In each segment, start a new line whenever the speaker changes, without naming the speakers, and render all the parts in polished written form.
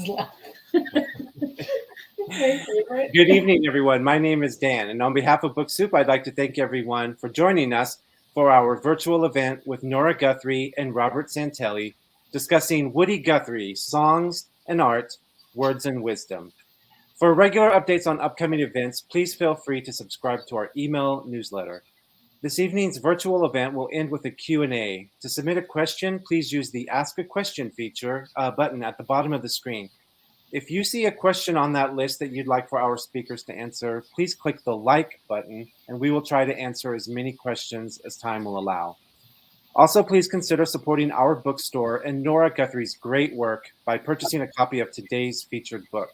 well. Okay, favorite.
Good evening, everyone. My name is Dan, and on behalf of Book Soup, I'd like to thank everyone for joining us for our virtual event with Nora Guthrie and Robert Santelli, discussing Woody Guthrie, songs and art, words and wisdom. For regular updates on upcoming events, please feel free to subscribe to our email newsletter. This evening's virtual event will end with a Q&A. To submit a question, please use the Ask a Question feature button at the bottom of the screen. If you see a question on that list that you'd like for our speakers to answer, please click the like button, and we will try to answer as many questions as time will allow. Also, please consider supporting our bookstore and Nora Guthrie's great work by purchasing a copy of today's featured book.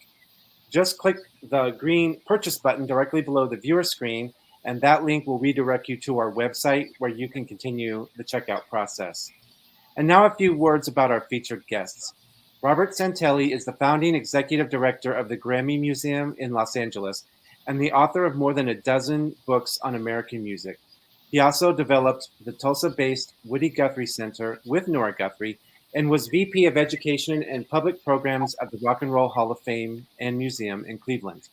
Just click the green purchase button directly below the viewer screen, and that link will redirect you to our website where you can continue the checkout process. And now a few words about our featured guests. Robert Santelli is the founding executive director of the Grammy Museum in Los Angeles and the author of more than a dozen books on American music. He also developed the Tulsa-based Woody Guthrie Center with Nora Guthrie and was VP of Education and Public Programs at the Rock and Roll Hall of Fame and Museum in Cleveland.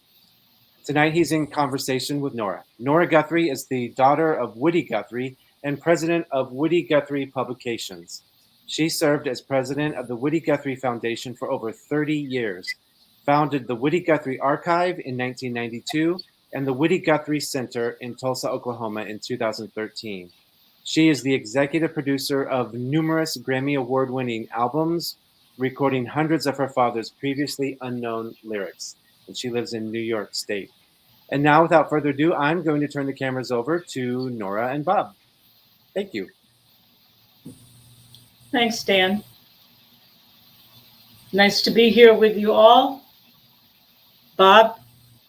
Tonight, he's in conversation with Nora. Nora Guthrie is the daughter of Woody Guthrie and president of Woody Guthrie Publications. She served as president of the Woody Guthrie Foundation for over 30 years, founded the Woody Guthrie Archive in 1992, and the Woody Guthrie Center in Tulsa, Oklahoma in 2013. She is the executive producer of numerous Grammy Award-winning albums, recording hundreds of her father's previously unknown lyrics. And she lives in New York State. And now, without further ado, I'm going to turn the cameras over to Nora and Bob. Thank you.
Thanks, Dan. Nice to be here with you all. Bob,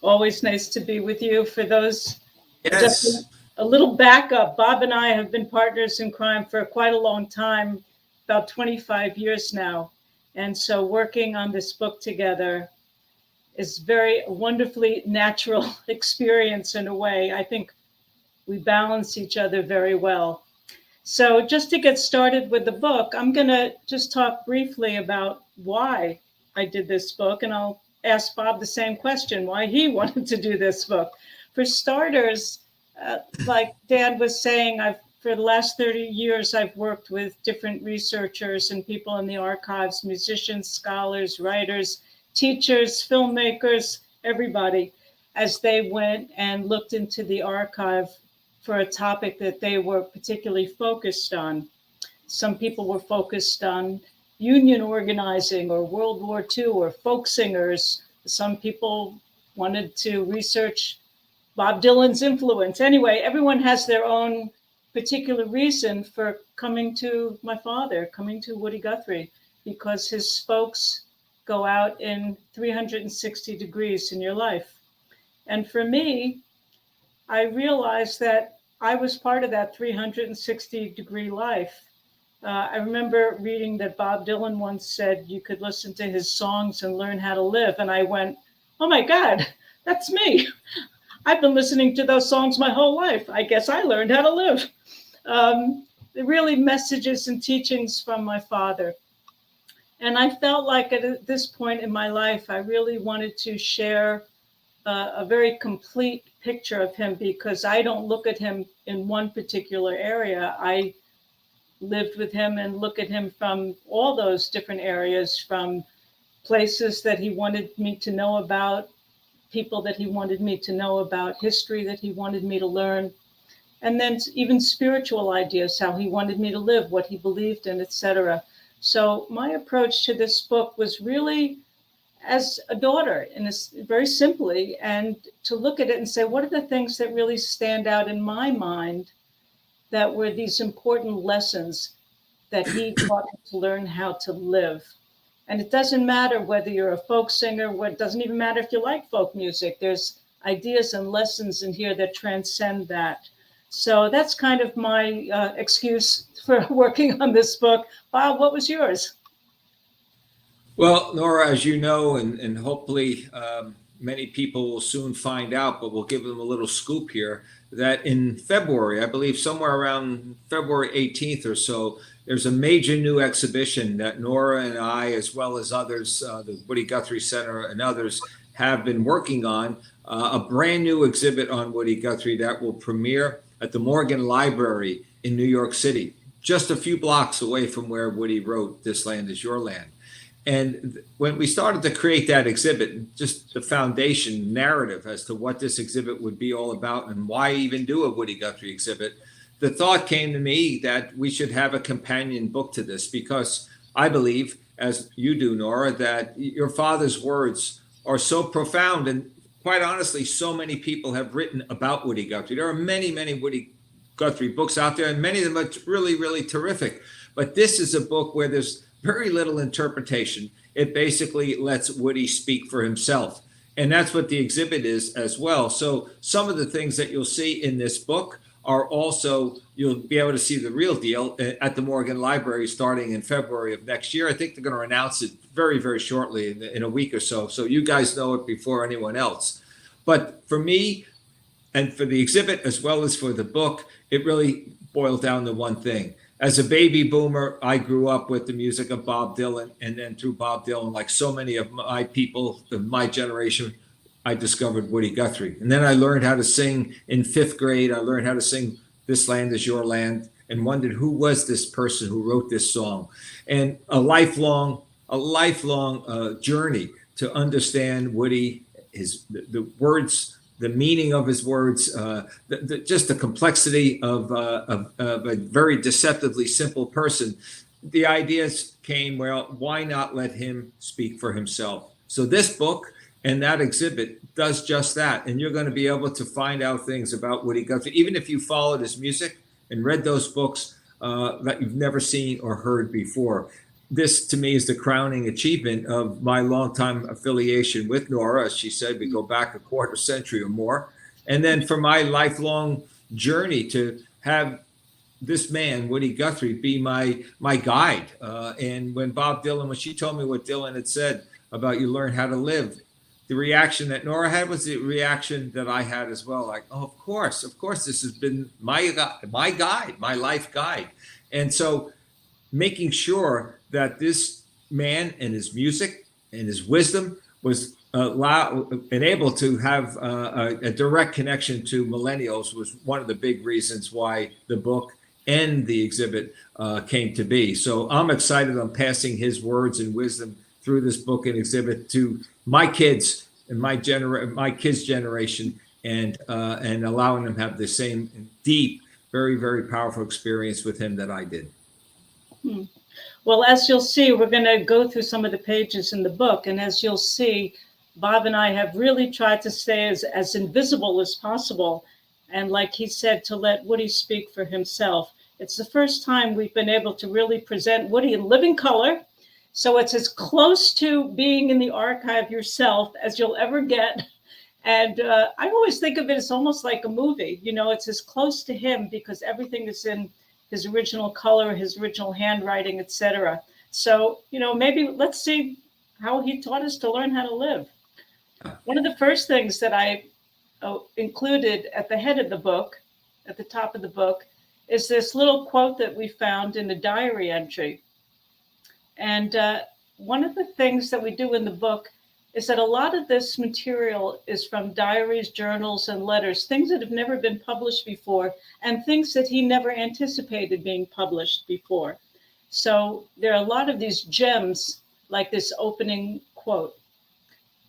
always nice to be with you. For those,
yes.
Just a little backup. Bob and I have been partners in crime for quite a long time, about 25 years now. And so working on this book together is very wonderfully natural experience in a way. I think we balance each other very well. So just to get started with the book, I'm going to just talk briefly about why I did this book, and I'll ask Bob the same question, why he wanted to do this book. For starters, like Dan was saying, for the last 30 years, I've worked with different researchers and people in the archives, musicians, scholars, writers, teachers, filmmakers, everybody, as they went and looked into the archive for a topic that they were particularly focused on. Some people were focused on union organizing or World War II or folk singers. Some people wanted to research Bob Dylan's influence. Anyway, everyone has their own particular reason for coming to my father, coming to Woody Guthrie, because his spokes go out in 360 degrees in your life. And for me, I realized that I was part of that 360-degree life. I remember reading that Bob Dylan once said you could listen to his songs and learn how to live. And I went, oh my God, that's me. I've been listening to those songs my whole life. I guess I learned how to live. Really messages and teachings from my father. And I felt like at this point in my life, I really wanted to share a very complete picture of him, because I don't look at him in one particular area. I lived with him and look at him from all those different areas, from places that he wanted me to know about, people that he wanted me to know about, history that he wanted me to learn, and then even spiritual ideas, how he wanted me to live, what he believed in, etc. So my approach to this book was really as a daughter, very simply, and to look at it and say, what are the things that really stand out in my mind that were these important lessons that he taught me to learn how to live? And it doesn't matter whether you're a folk singer, it doesn't even matter if you like folk music. There's ideas and lessons in here that transcend that. So that's kind of my excuse for working on this book. Bob, what was yours?
Well, Nora, as you know, and hopefully many people will soon find out, but we'll give them a little scoop here, that in February, I believe somewhere around February 18th or so, there's a major new exhibition that Nora and I, as well as others, the Woody Guthrie Center and others, have been working on, a brand new exhibit on Woody Guthrie that will premiere at the Morgan Library in New York City, just a few blocks away from where Woody wrote This Land Is Your Land. And when we started to create that exhibit, just the foundation narrative as to what this exhibit would be all about and why even do a Woody Guthrie exhibit, the thought came to me that we should have a companion book to this, because I believe, as you do, Nora, that your father's words are so profound. And quite honestly, so many people have written about Woody Guthrie. There are many, many Woody Guthrie books out there, and many of them are really, really terrific. But this is a book where there's very little interpretation. It basically lets Woody speak for himself. And that's what the exhibit is as well. So some of the things that you'll see in this book are also, you'll be able to see the real deal at the Morgan Library starting in February of next year. I think they're going to announce it very, very shortly in a week or so. So you guys know it before anyone else. But for me, and for the exhibit as well as for the book, it really boiled down to one thing. As a baby boomer, I grew up with the music of Bob Dylan, and then through Bob Dylan, like so many of my people of my generation, I discovered Woody Guthrie. And then I learned how to sing in 5th grade. I learned how to sing This Land Is Your Land, and wondered who was this person who wrote this song. And a lifelong journey to understand Woody, the words, the meaning of his words, just the complexity of a very deceptively simple person. The ideas came, well, why not let him speak for himself? So this book and that exhibit does just that. And you're going to be able to find out things about Woody Guthrie, even if you followed his music and read those books that you've never seen or heard before. This, to me, is the crowning achievement of my longtime affiliation with Nora. As she said, we go back a quarter century or more. And then for my lifelong journey to have this man, Woody Guthrie, be my guide. And when she told me what Dylan had said about you learn how to live, the reaction that Nora had was the reaction that I had as well. Like, oh, of course, this has been my guide, my life guide. And so making sure that this man and his music and his wisdom was able to have a direct connection to millennials was one of the big reasons why the book and the exhibit came to be. So I'm excited on passing his words and wisdom through this book and exhibit to my kids and my kids' generation, and allowing them to have the same deep, very, very powerful experience with him that I did.
Well, as you'll see, we're going to go through some of the pages in the book. And as you'll see, Bob and I have really tried to stay as invisible as possible. And like he said, to let Woody speak for himself. It's the first time we've been able to really present Woody in living color. So it's as close to being in the archive yourself as you'll ever get. And I always think of it as almost like a movie. You know, it's as close to him because everything is in his original color, his original handwriting, etc. So, you know, maybe let's see how he taught us to learn how to live. One of the first things that I included at the head of the book, at the top of the book, is this little quote that we found in a diary entry. And one of the things that we do in the book is that a lot of this material is from diaries, journals, and letters, things that have never been published before, and things that he never anticipated being published before. So there are a lot of these gems, like this opening quote.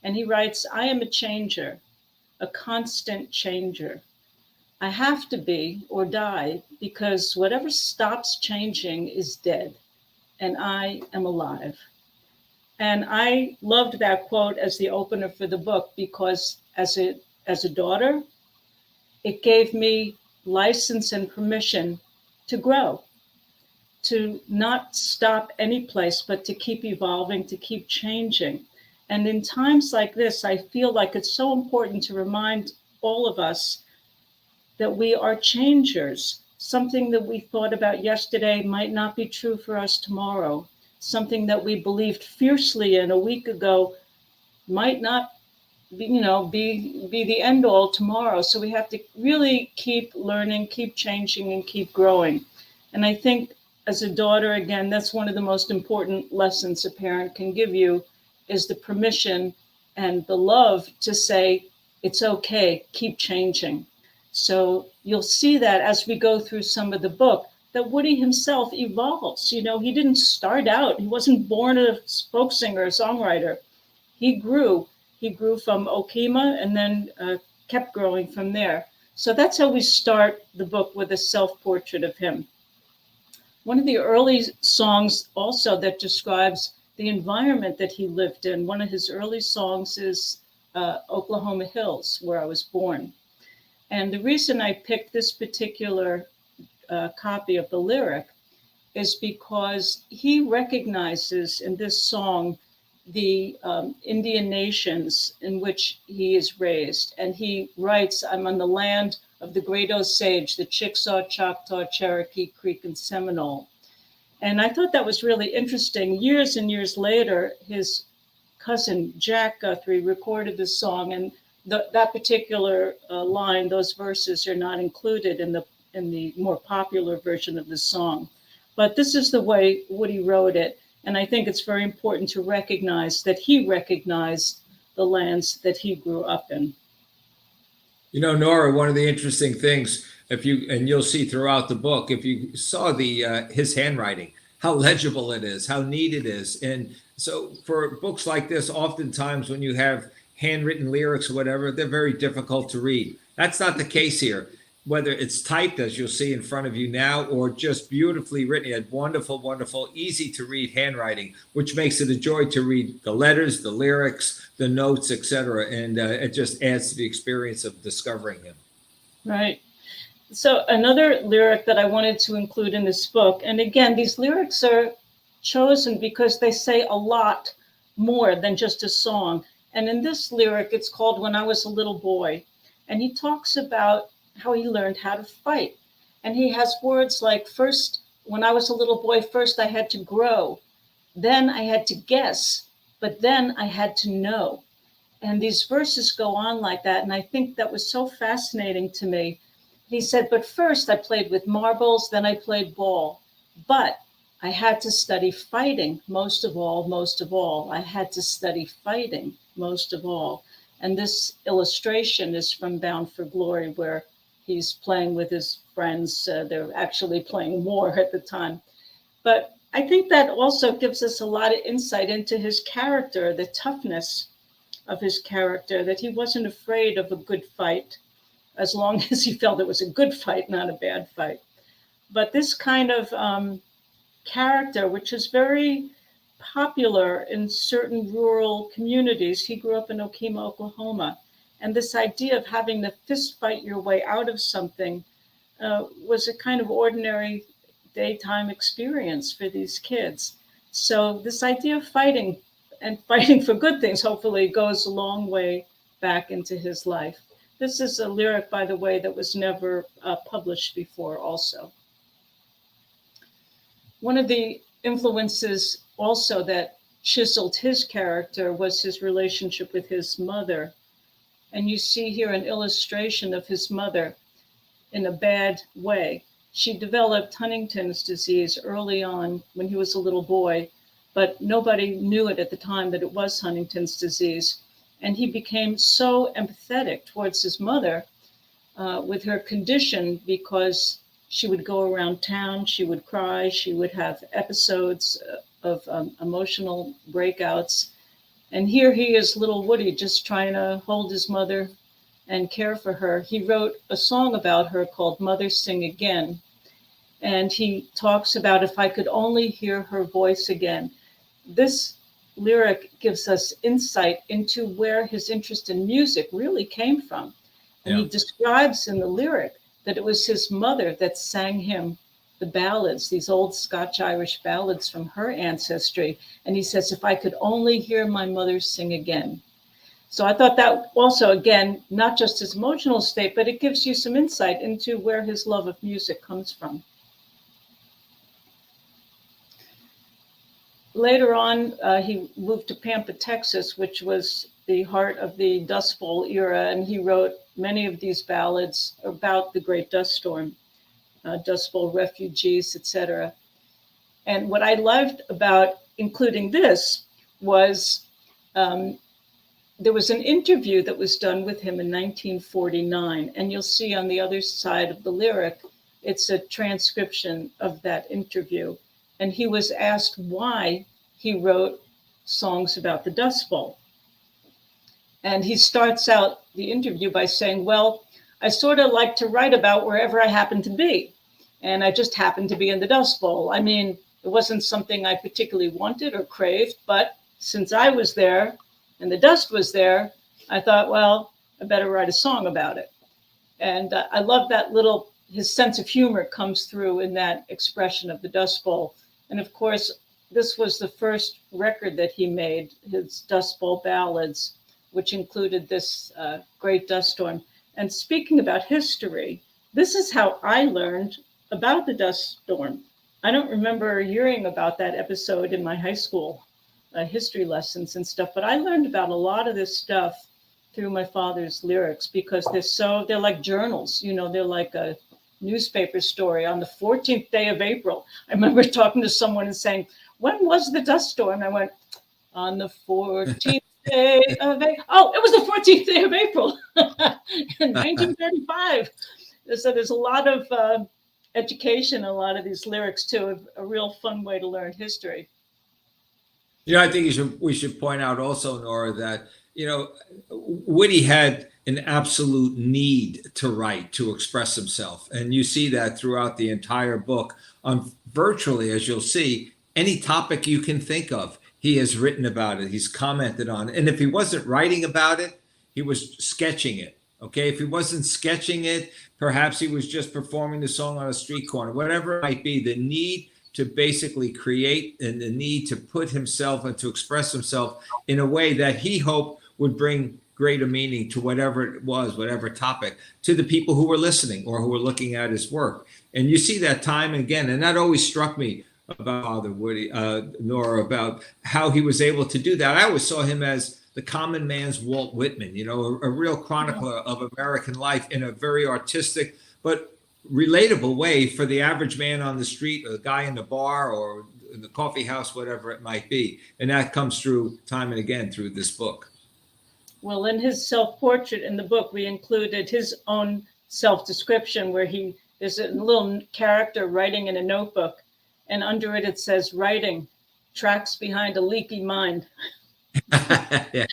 And he writes, "I am a changer, a constant changer. I have to be or die because whatever stops changing is dead, and I am alive." And I loved that quote as the opener for the book because as a daughter, it gave me license and permission to grow, to not stop any place, but to keep evolving, to keep changing. And in times like this, I feel like it's so important to remind all of us that we are changers. Something that we thought about yesterday might not be true for us tomorrow. Something that we believed fiercely in a week ago might not be the end all tomorrow. So we have to really keep learning, keep changing, and keep growing. And I think as a daughter, again, that's one of the most important lessons a parent can give you, is the permission and the love to say, it's okay, keep changing. So you'll see that as we go through some of the book, that Woody himself evolves. You know, he didn't start out, he wasn't born a folk singer or songwriter. He grew. He grew from Okima and then kept growing from there. So that's how we start the book, with a self-portrait of him. One of the early songs also that describes the environment that he lived in, one of his early songs is Oklahoma Hills, where I was born. And the reason I picked this particular copy of the lyric is because he recognizes in this song the Indian nations in which he is raised. And he writes, I'm on the land of the Great Osage, the Chickasaw, Choctaw, Cherokee, Creek, and Seminole. And I thought that was really interesting. Years and years later, his cousin Jack Guthrie recorded this song, and that particular line, those verses, are not included in the more popular version of the song. But this is the way Woody wrote it. And I think it's very important to recognize that he recognized the lands that he grew up in.
You know, Nora, one of the interesting things, and you'll see throughout the book, if you saw his handwriting, how legible it is, how neat it is. And so for books like this, oftentimes when you have handwritten lyrics or whatever, they're very difficult to read. That's not the case here. Whether it's typed, as you'll see in front of you now, or just beautifully written, it had wonderful, wonderful, easy to read handwriting, which makes it a joy to read the letters, the lyrics, the notes, etc. And it just adds to the experience of discovering him.
Right. So another lyric that I wanted to include in this book, and again, these lyrics are chosen because they say a lot more than just a song. And in this lyric, it's called When I Was a Little Boy. And he talks about how he learned how to fight. And he has words like, first, when I was a little boy, first I had to grow, then I had to guess, but then I had to know. And these verses go on like that. And I think that was so fascinating to me. He said, but first I played with marbles, then I played ball. But I had to study fighting, most of all. I had to study fighting, most of all. And this illustration is from Bound for Glory, where he's playing with his friends. They're actually playing war at the time. But I think that also gives us a lot of insight into his character, the toughness of his character, that he wasn't afraid of a good fight, as long as he felt it was a good fight, not a bad fight. But this kind of character, which is very popular in certain rural communities. He grew up in Okima, Oklahoma. And this idea of having to fist fight your way out of something was a kind of ordinary daytime experience for these kids. So this idea of fighting, and fighting for good things, hopefully, goes a long way back into his life. This is a lyric, by the way, that was never published before also. One of the influences also that chiseled his character was his relationship with his mother. And you see here an illustration of his mother in a bad way. She developed Huntington's disease early on when he was a little boy, but nobody knew it at the time that it was Huntington's disease. And he became so empathetic towards his mother with her condition, because she would go around town, she would cry, she would have episodes of emotional breakouts. And here he is, little Woody, just trying to hold his mother and care for her. He wrote a song about her called Mother Sing Again. And he talks about, if I could only hear her voice again. This lyric gives us insight into where his interest in music really came from. And he describes in the lyric that it was his mother that sang him the ballads, these old Scotch-Irish ballads from her ancestry. And he says, if I could only hear my mother sing again. So I thought that also, again, not just his emotional state, but it gives you some insight into where his love of music comes from. Later on, he moved to Pampa, Texas, which was the heart of the Dust Bowl era, and he wrote many of these ballads about the Great Dust Storm, Dust Bowl refugees, etc. And what I loved about including this was there was an interview that was done with him in 1949. And you'll see on the other side of the lyric, it's a transcription of that interview. And he was asked why he wrote songs about the Dust Bowl. And he starts out the interview by saying, well, I sort of like to write about wherever I happen to be. And I just happened to be in the Dust Bowl. I mean, it wasn't something I particularly wanted or craved, but since I was there and the dust was there, I thought, well, I better write a song about it. And I love that his sense of humor comes through in that expression of the Dust Bowl. And of course, this was the first record that he made, his Dust Bowl Ballads, which included this great dust storm. And speaking about history, this is how I learned about the dust storm. I don't remember hearing about that episode in my high school history lessons and stuff, but I learned about a lot of this stuff through my father's lyrics because they're like journals, they're like a newspaper story on the 14th day of April. I remember talking to someone and saying, when was the dust storm? I went, on the 14th day of April. Oh, it was the 14th day of April in 1935. So there's a lot of education, a lot of these lyrics too, a real fun way to learn history.
I think we should point out also, Nora, that, Woody had an absolute need to write, to express himself. And you see that throughout the entire book on virtually, as you'll see, any topic you can think of. He has written about it. He's commented on it. And if he wasn't writing about it, he was sketching it. Okay. If he wasn't sketching it, perhaps he was just performing the song on a street corner, whatever it might be. The need to basically create and the need to put himself and to express himself in a way that he hoped would bring greater meaning to whatever it was, whatever topic, to the people who were listening or who were looking at his work. And you see that time and again. And that always struck me about Father Woody, Nora, about how he was able to do that. I always saw him as the common man's Walt Whitman, a real chronicler of American life in a very artistic but relatable way for the average man on the street or the guy in the bar or in the coffee house, whatever it might be. And that comes through time and again through this book.
Well, in his self-portrait in the book, we included his own self-description where there's a little character writing in a notebook. And under it, it says, writing, tracks behind a leaky mind.
Yeah.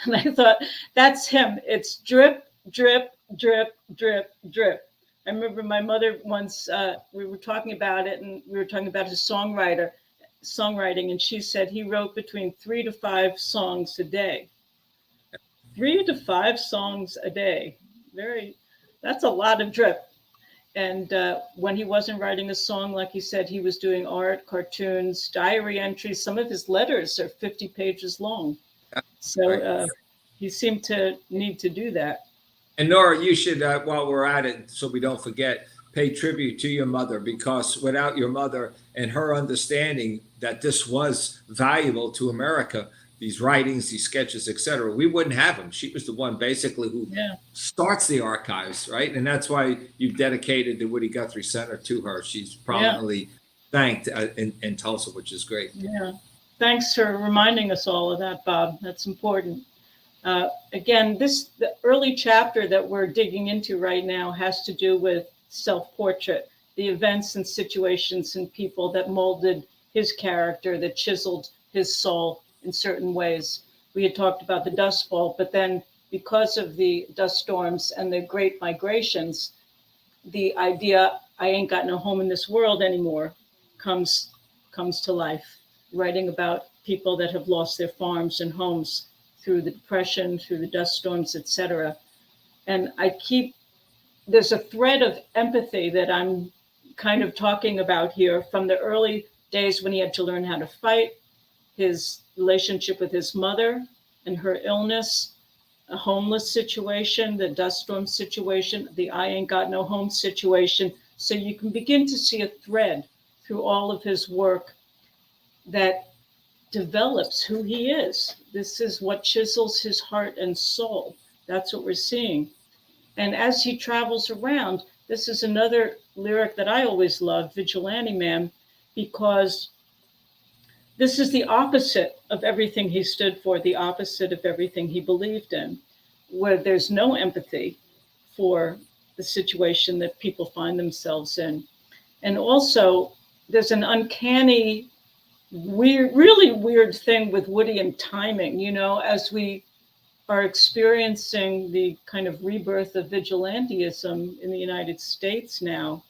And I thought, that's him. It's drip, drip, drip, drip, drip. I remember my mother once, we were talking about it, and we were talking about his songwriting, and she said he wrote between 3 to 5 songs a day. 3 to 5 songs a day. That's a lot of drip. And when he wasn't writing a song, like he said, he was doing art, cartoons, diary entries. Some of his letters are 50 pages long. So he seemed to need to do that.
And Nora, you should, while we're at it, so we don't forget, pay tribute to your mother, because without your mother and her understanding that this was valuable to America, these writings, these sketches, etc., we wouldn't have them. She was the one basically who starts the archives, right? And that's why you've dedicated the Woody Guthrie Center to her. She's prominently thanked in Tulsa, which is great.
Yeah. Thanks for reminding us all of that, Bob. That's important. Again, the early chapter that we're digging into right now has to do with self-portrait, the events and situations and people that molded his character, that chiseled his soul in certain ways. We had talked about the Dust Bowl, but then because of the dust storms and the great migrations, the idea, I ain't got no home in this world anymore, comes to life, writing about people that have lost their farms and homes through the Depression, through the dust storms, etc. And there's a thread of empathy that I'm kind of talking about here from the early days when he had to learn how to fight, his relationship with his mother and her illness, a homeless situation, the dust storm situation, the I ain't got no home situation. So you can begin to see a thread through all of his work that develops who he is. This is what chisels his heart and soul. That's what we're seeing. And as he travels around, this is another lyric that I always loved, Vigilante Man. because this is the opposite of everything he stood for, the opposite of everything he believed in, where there's no empathy for the situation that people find themselves in. And also, there's an uncanny, weird, really weird thing with Woody and timing, you know, as we are experiencing the kind of rebirth of vigilantism in the United States now.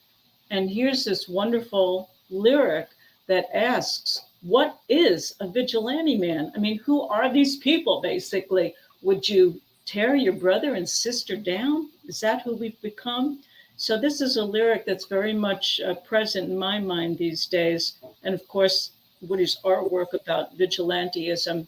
And here's this wonderful lyric that asks, what is a vigilante man? I mean, who are these people, basically? Would you tear your brother and sister down? Is that who we've become? So this is a lyric that's very much present in my mind these days. And of course, Woody's artwork about vigilantism.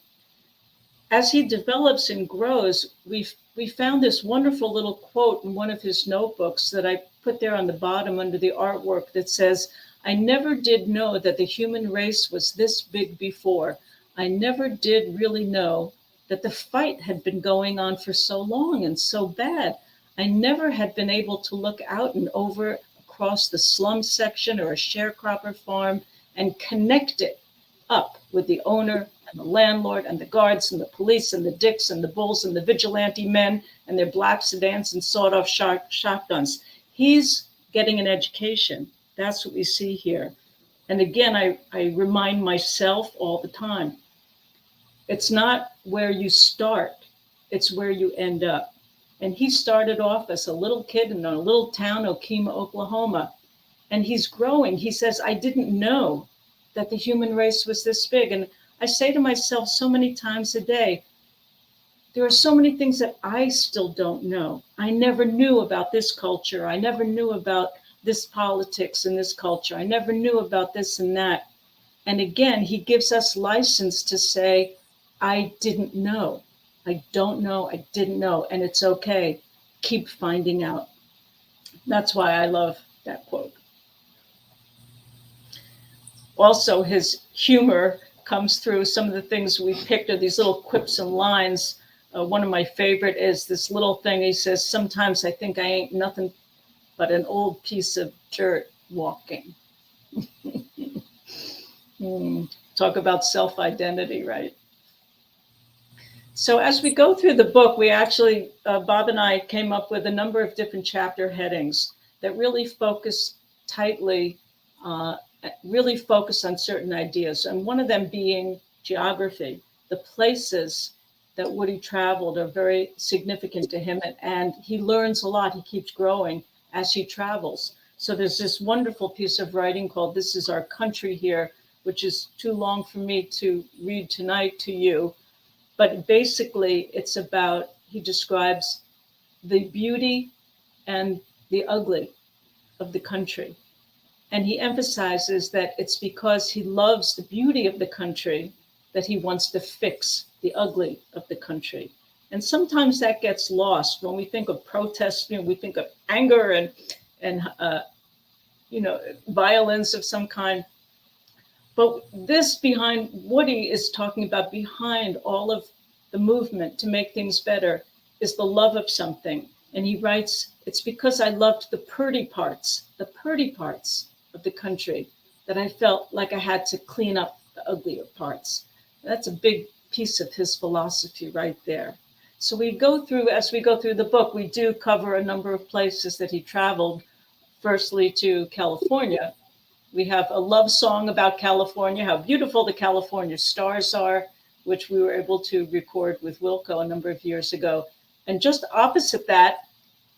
As he develops and grows, we found this wonderful little quote in one of his notebooks that I put there on the bottom under the artwork that says, I never did know that the human race was this big before. I never did really know that the fight had been going on for so long and so bad. I never had been able to look out and over across the slum section or a sharecropper farm and connect it up with the owner and the landlord and the guards and the police and the dicks and the bulls and the vigilante men and their black sedans and sawed-off shotguns. He's getting an education. That's what we see here. And again, I remind myself all the time, it's not where you start, it's where you end up. And he started off as a little kid in a little town, Okima, Oklahoma, and he's growing. He says, I didn't know that the human race was this big. And I say to myself so many times a day, there are so many things that I still don't know. I never knew about this culture. I never knew about this politics and this culture. I never knew about this and that. And again, he gives us license to say, I didn't know. I don't know. I didn't know. And it's okay. Keep finding out. That's why I love that quote. Also, his humor comes through. Some of the things we picked are these little quips and lines. One of my favorite is this little thing. He says, sometimes I think I ain't nothing but an old piece of dirt walking. Talk about self-identity, right? So as we go through the book, we actually, Bob and I came up with a number of different chapter headings that really focus tightly, really focus on certain ideas. And one of them being geography. The places that Woody traveled are very significant to him, and he learns a lot. He keeps growing as he travels. So there's this wonderful piece of writing called This Is Our Country here, which is too long for me to read tonight to you. But basically it's about, he describes the beauty and the ugly of the country. And he emphasizes that it's because he loves the beauty of the country that he wants to fix the ugly of the country. And sometimes that gets lost when we think of protests. You know, we think of anger and violence of some kind. But this behind Woody is talking about behind all of the movement to make things better is the love of something. And he writes, it's because I loved the purty parts of the country that I felt like I had to clean up the uglier parts. That's a big piece of his philosophy right there. So as we go through the book, we do cover a number of places that he traveled. Firstly, to California. We have a love song about California, how beautiful the California stars are, which we were able to record with Wilco a number of years ago. And just opposite that,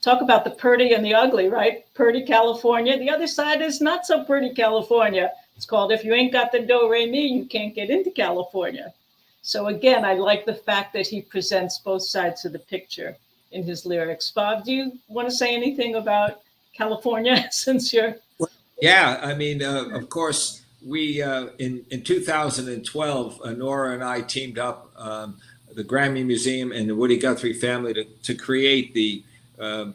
talk about the pretty and the ugly, right? Pretty California. The other side is not so pretty California. It's called If You Ain't Got the Do Re Mi, You Can't Get Into California. So again, I like the fact that he presents both sides of the picture in his lyrics. Bob, do you want to say anything about California since you're...
Yeah, I mean, of course, we in 2012, Nora and I teamed up the Grammy Museum and the Woody Guthrie family to create the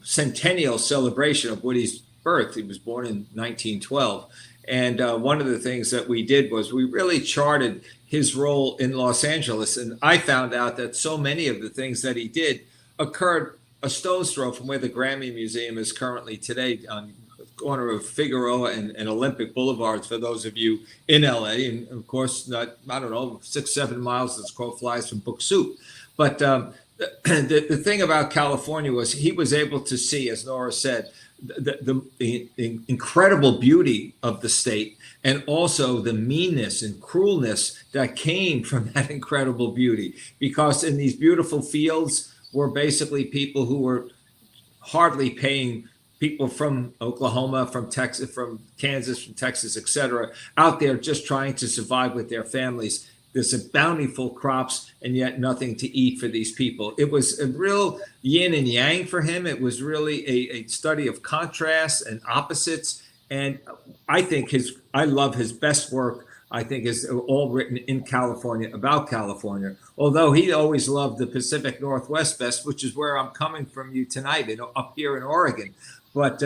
centennial celebration of Woody's birth. He was born in 1912. And one of the things that we did was we really charted his role in Los Angeles. And I found out that so many of the things that he did occurred a stone's throw from where the Grammy Museum is currently today on corner of Figueroa and Olympic Boulevards for those of you in LA. And of course, I don't know, 6-7 miles as crow flies from Book Soup. But the thing about California was he was able to see, as Nora said, the incredible beauty of the state, and also the meanness and cruelness that came from that incredible beauty. Because in these beautiful fields were basically people who were hardly paying people from Oklahoma, from Texas, from Kansas, from Texas, etc., out there just trying to survive with their families. There's a bountiful crops and yet nothing to eat for these people. It was a real yin and yang for him. It was really a study of contrasts and opposites. And I think I love his best work, I think, is all written in California, about California. Although he always loved the Pacific Northwest best, which is where I'm coming from you tonight, up here in Oregon. But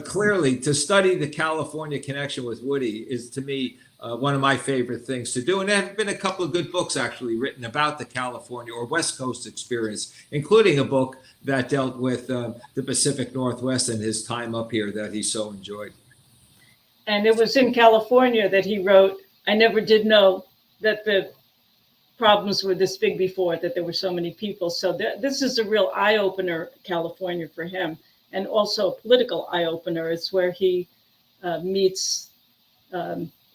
clearly, to study the California connection with Woody is, to me, one of my favorite things to do. And there have been a couple of good books actually written about the California or West Coast experience, including a book that dealt with the Pacific Northwest and his time up here that he so enjoyed.
And it was in California that he wrote, "I never did know that the problems were this big before, that there were so many people." So this is a real eye-opener, California, for him, and also a political eye-opener. It's where he meets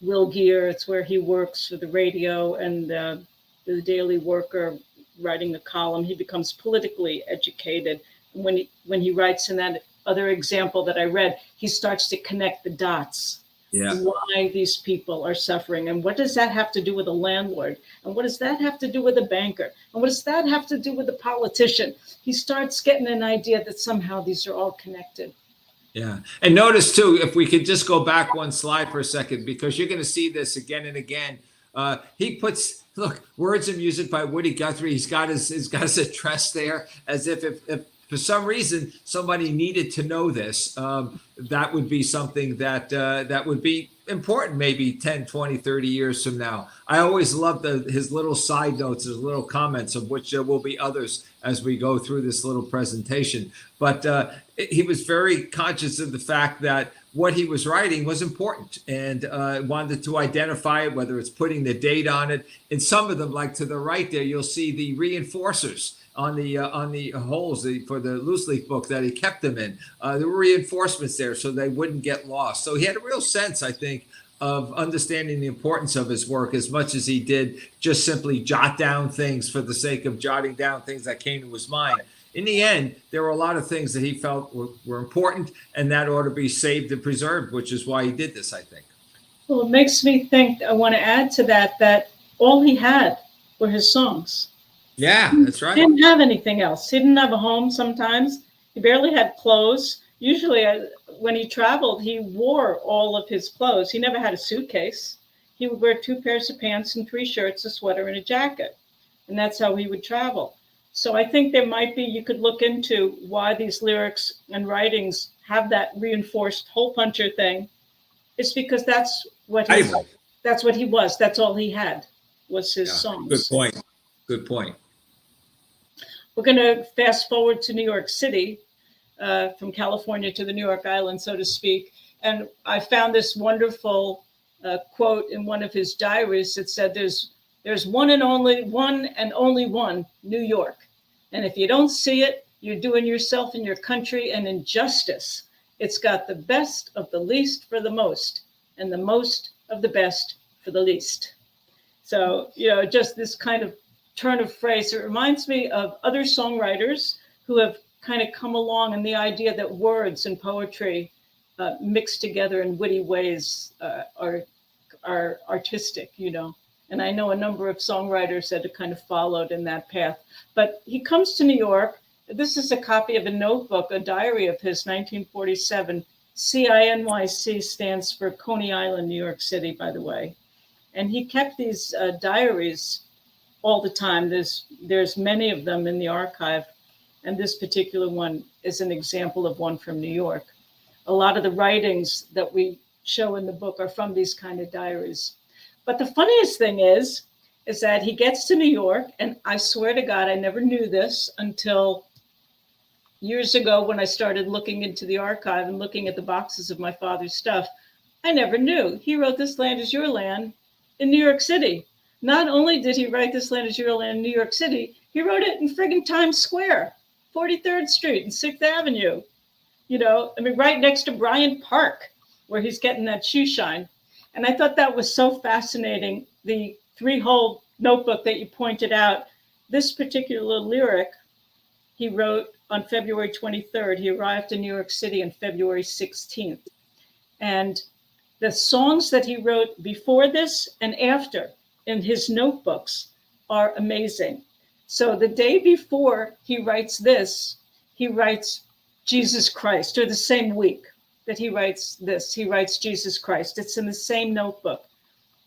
Will Geer. It's where he works for the radio and the Daily Worker, writing a column. He becomes politically educated. And when he writes in that other example that I read, he starts to connect the dots. Yeah. Why these people are suffering, and what does that have to do with a landlord, and what does that have to do with a banker, and what does that have to do with a politician? He starts getting an idea that somehow these are all connected.
Yeah. And notice too, if we could just go back one slide for a second, because you're going to see this again and again. He puts, look, words and music by Woody Guthrie. He's got his address there, as if for some reason somebody needed to know this. That would be something that would be important maybe 10, 20, 30 years from now. I always love his little side notes, his little comments, of which there will be others as we go through this little presentation. But he was very conscious of the fact that what he was writing was important, and wanted to identify it, whether it's putting the date on it. In some of them, like to the right there, you'll see the reinforcers on the holes for the loose leaf book that he kept them in. There were reinforcements there so they wouldn't get lost. So he had a real sense, I think, of understanding the importance of his work, as much as he did just simply jot down things for the sake of jotting down things that came to his mind. In the end, there were a lot of things that he felt were important, and that ought to be saved and preserved, which is why he did this, I think.
Well, it makes me think, I want to add to that all he had were his songs.
Yeah, that's right.
He didn't have anything else. He didn't have a home sometimes. He barely had clothes. Usually when he traveled, he wore all of his clothes. He never had a suitcase. He would wear 2 pairs of pants and 3 shirts, a sweater, and a jacket. And that's how he would travel. So I think there might be, you could look into why these lyrics and writings have that reinforced hole puncher thing. It's because that's what he was. That's all he had was his songs.
Good point. Good point.
We're going to fast forward to New York City, from California to the New York Island, so to speak. And I found this wonderful quote in one of his diaries that said, there's one and only one New York. And if you don't see it, you're doing yourself and your country an injustice. It's got the best of the least for the most, and the most of the best for the least. So, just this kind of turn of phrase. It reminds me of other songwriters who have kind of come along, and the idea that words and poetry mixed together in witty ways are artistic, And I know a number of songwriters that have kind of followed in that path. But he comes to New York. This is a copy of a notebook, a diary of his, 1947. CINYC stands for Coney Island, New York City, by the way. And he kept these diaries all the time. There's many of them in the archive. And this particular one is an example of one from New York. A lot of the writings that we show in the book are from these kind of diaries. But the funniest thing is that he gets to New York, and I swear to God, I never knew this until years ago when I started looking into the archive and looking at the boxes of my father's stuff, I never knew he wrote This Land Is Your Land in New York City. Not only did he write This Land Is Your Land in New York City, he wrote it in friggin' Times Square, 43rd Street and 6th Avenue. You know, I mean, right next to Bryant Park, where he's getting that shoe shine. And I thought that was so fascinating. The 3-hole notebook that you pointed out, this particular lyric, he wrote on February 23rd. He arrived in New York City on February 16th. And the songs that he wrote before this and after in his notebooks are amazing. So the day before he writes this, he writes Jesus Christ, or the same week that he writes this, he writes Jesus Christ. It's in the same notebook.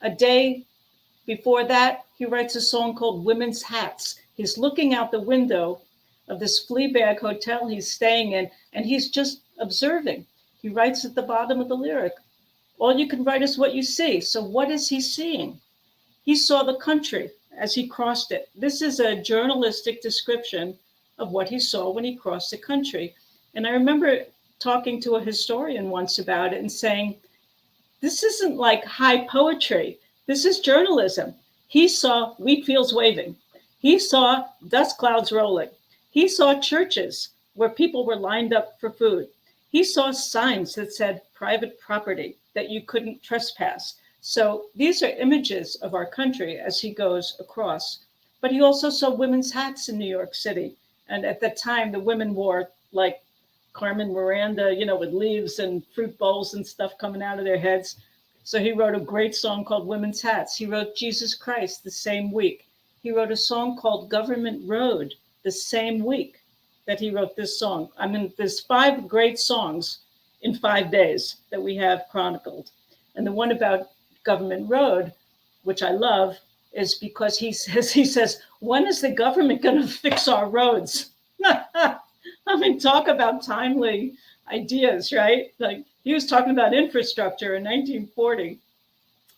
A day before that, he writes a song called Women's Hats. He's looking out the window of this Fleabag hotel he's staying in, and he's just observing. He writes at the bottom of the lyric, all you can write is what you see. So what is he seeing? He saw the country as he crossed it. This is a journalistic description of what he saw when he crossed the country. And I remember talking to a historian once about it and saying, this isn't like high poetry. This is journalism. He saw wheat fields waving. He saw dust clouds rolling. He saw churches where people were lined up for food. He saw signs that said private property, that you couldn't trespass. So these are images of our country as he goes across. But he also saw women's hats in New York City. And at that time, the women wore like Carmen Miranda, you know, with leaves and fruit bowls and stuff coming out of their heads. So he wrote a great song called Women's Hats. He wrote Jesus Christ the same week. He wrote a song called Government Road the same week that he wrote this song. I mean, there's 5 great songs in 5 days that we have chronicled. And the one about Government Road, which I love, is because he says, when is the government going to fix our roads? I mean, talk about timely ideas, right? Like he was talking about infrastructure in 1940.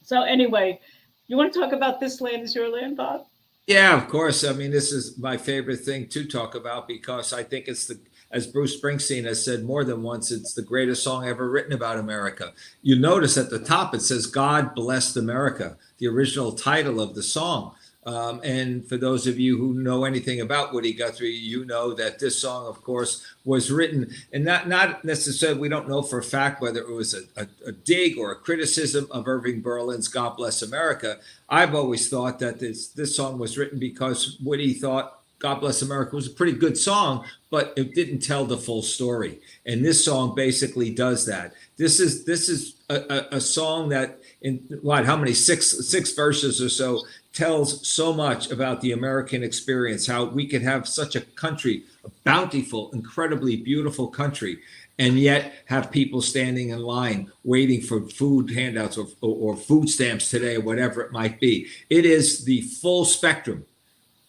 So anyway, you want to talk about This Land Is Your Land, Bob?
Yeah, of course. I mean, this is my favorite thing to talk about because I think it's as Bruce Springsteen has said more than once, it's the greatest song ever written about America. You notice at the top, it says, God Blessed America, the original title of the song. And for those of you who know anything about Woody Guthrie, you know that this song, of course, was written, and not necessarily, we don't know for a fact whether it was a dig or a criticism of Irving Berlin's God Bless America. I've always thought that this song was written because Woody thought God Bless America was a pretty good song, but it didn't tell the full story. And this song basically does that. This is a song that in how many six verses or so tells so much about the American experience, how we could have such a country, a bountiful, incredibly beautiful country, and yet have people standing in line waiting for food handouts or food stamps today, or whatever it might be. It is the full spectrum.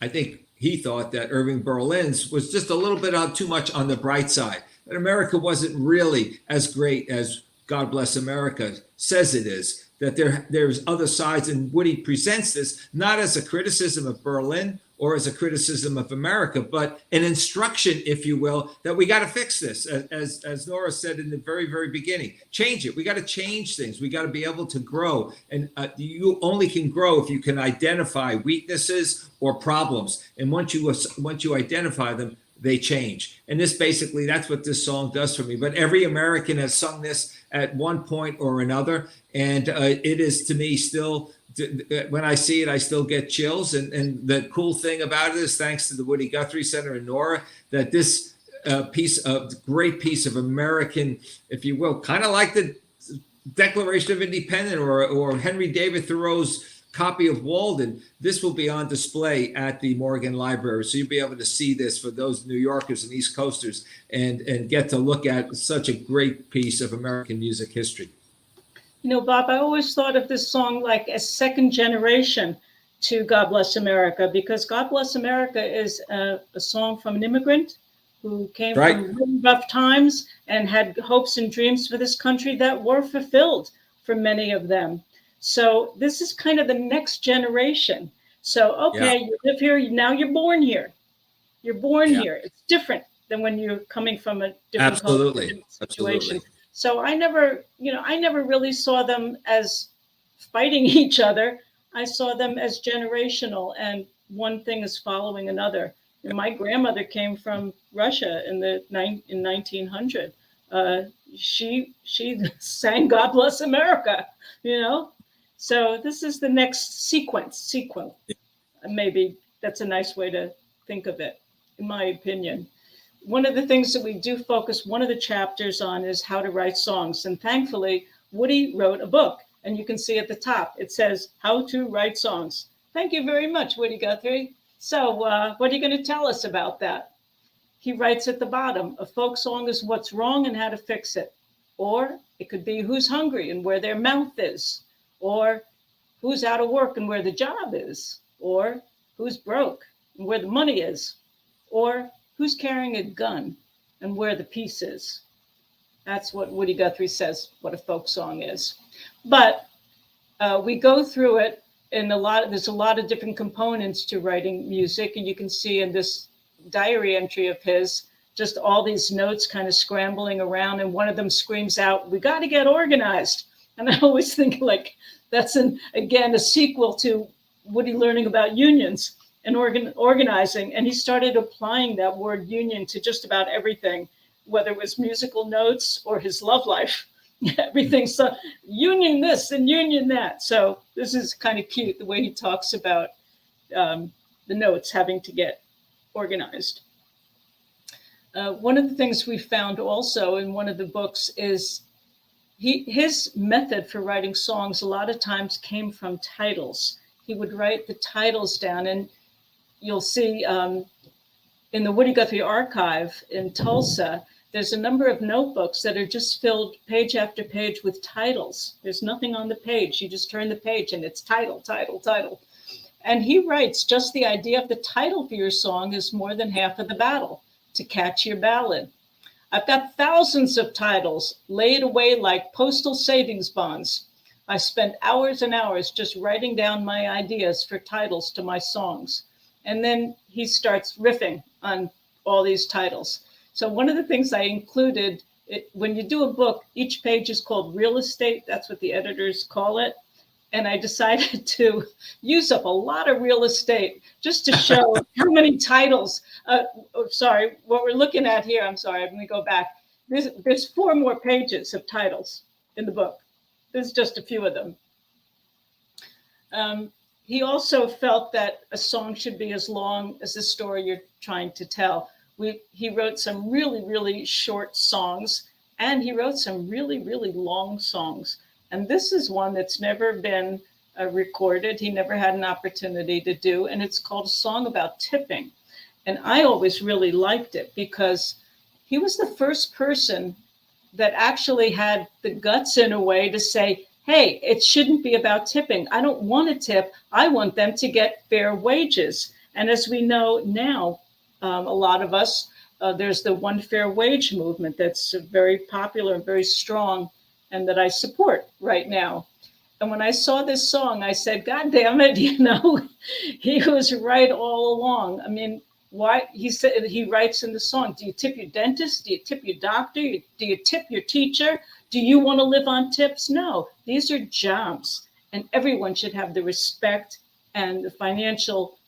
I think he thought that Irving Berlin's was just a little bit too much on the bright side, that America wasn't really as great as God Bless America says it is, that there's other sides, and Woody presents this not as a criticism of Berlin or as a criticism of America, but an instruction, if you will, that we got to fix this. As Nora said in the very, very beginning, change it. We got to change things. We got to be able to grow. And you only can grow if you can identify weaknesses or problems. And once you identify them, they change. And this basically, that's what this song does for me. But every American has sung this at one point or another. And it is, to me, still, when I see it, I still get chills. And the cool thing about it is, thanks to the Woody Guthrie Center and Nora, that this great piece of American, if you will, kind of like the Declaration of Independence or Henry David Thoreau's copy of Walden, this will be on display at the Morgan Library. So you'll be able to see this for those New Yorkers and East Coasters and get to look at such a great piece of American music history.
You know, Bob, I always thought of this song like a second generation to God Bless America, because God Bless America is a song from an immigrant who came from really rough times and had hopes and dreams for this country that were fulfilled for many of them. So this is kind of the next generation. So, okay, You live here, now you're born here. You're born here. It's different. than when you're coming from a different
Absolutely.
culture situation.
Absolutely.
So I never really saw them as fighting each other. I saw them as generational, and one thing is following another. And my grandmother came from Russia in 1900. She sang "God Bless America," you know. So this is the next sequel. Maybe that's a nice way to think of it, in my opinion. One of the things that we do focus one of the chapters on is how to write songs. And thankfully, Woody wrote a book. And you can see at the top, it says, How to Write Songs. Thank you very much, Woody Guthrie. So what are you going to tell us about that? He writes at the bottom, a folk song is what's wrong and how to fix it. Or it could be who's hungry and where their mouth is. Or who's out of work and where the job is. Or who's broke and where the money is. Or who's carrying a gun and where the peace is. That's what Woody Guthrie says what a folk song is. But we go through it in there's a lot of different components to writing music. And you can see in this diary entry of his, just all these notes kind of scrambling around. And one of them screams out, we got to get organized. And I always think like that's again, a sequel to Woody learning about unions and organizing. And he started applying that word union to just about everything, whether it was musical notes or his love life. Everything. So union this and union that. So this is kind of cute, the way he talks about the notes having to get organized. One of the things we found also in one of the books is his method for writing songs a lot of times came from titles. He would write the titles down, and you'll see in the Woody Guthrie Archive in Tulsa, there's a number of notebooks that are just filled page after page with titles. There's nothing on the page. You just turn the page and it's title, title, title. And he writes just the idea of the title for your song is more than half of the battle to catch your ballad. I've got thousands of titles laid away like postal savings bonds. I spent hours and hours just writing down my ideas for titles to my songs. And then he starts riffing on all these titles. So one of the things I included, when you do a book, each page is called real estate. That's what the editors call it. And I decided to use up a lot of real estate just to show how many titles. Sorry, what we're looking at here, I'm sorry, let me go back. There's 4 more pages of titles in the book. There's just a few of them. He also felt that a song should be as long as the story you're trying to tell. He wrote some really, really short songs, and he wrote some really, really long songs. And this is one that's never been recorded. He never had an opportunity to do, and it's called A Song About Tipping. And I always really liked it because he was the first person that actually had the guts in a way to say, hey, it shouldn't be about tipping. I don't want to tip. I want them to get fair wages. And as we know now, a lot of us, there's the one fair wage movement that's very popular and very strong and that I support right now. And when I saw this song, I said, God damn it, he was right all along. I mean, why? He said, he writes in the song, do you tip your dentist? Do you tip your doctor? Do you tip your teacher? Do you want to live on tips? No, these are jobs, and everyone should have the respect and the financial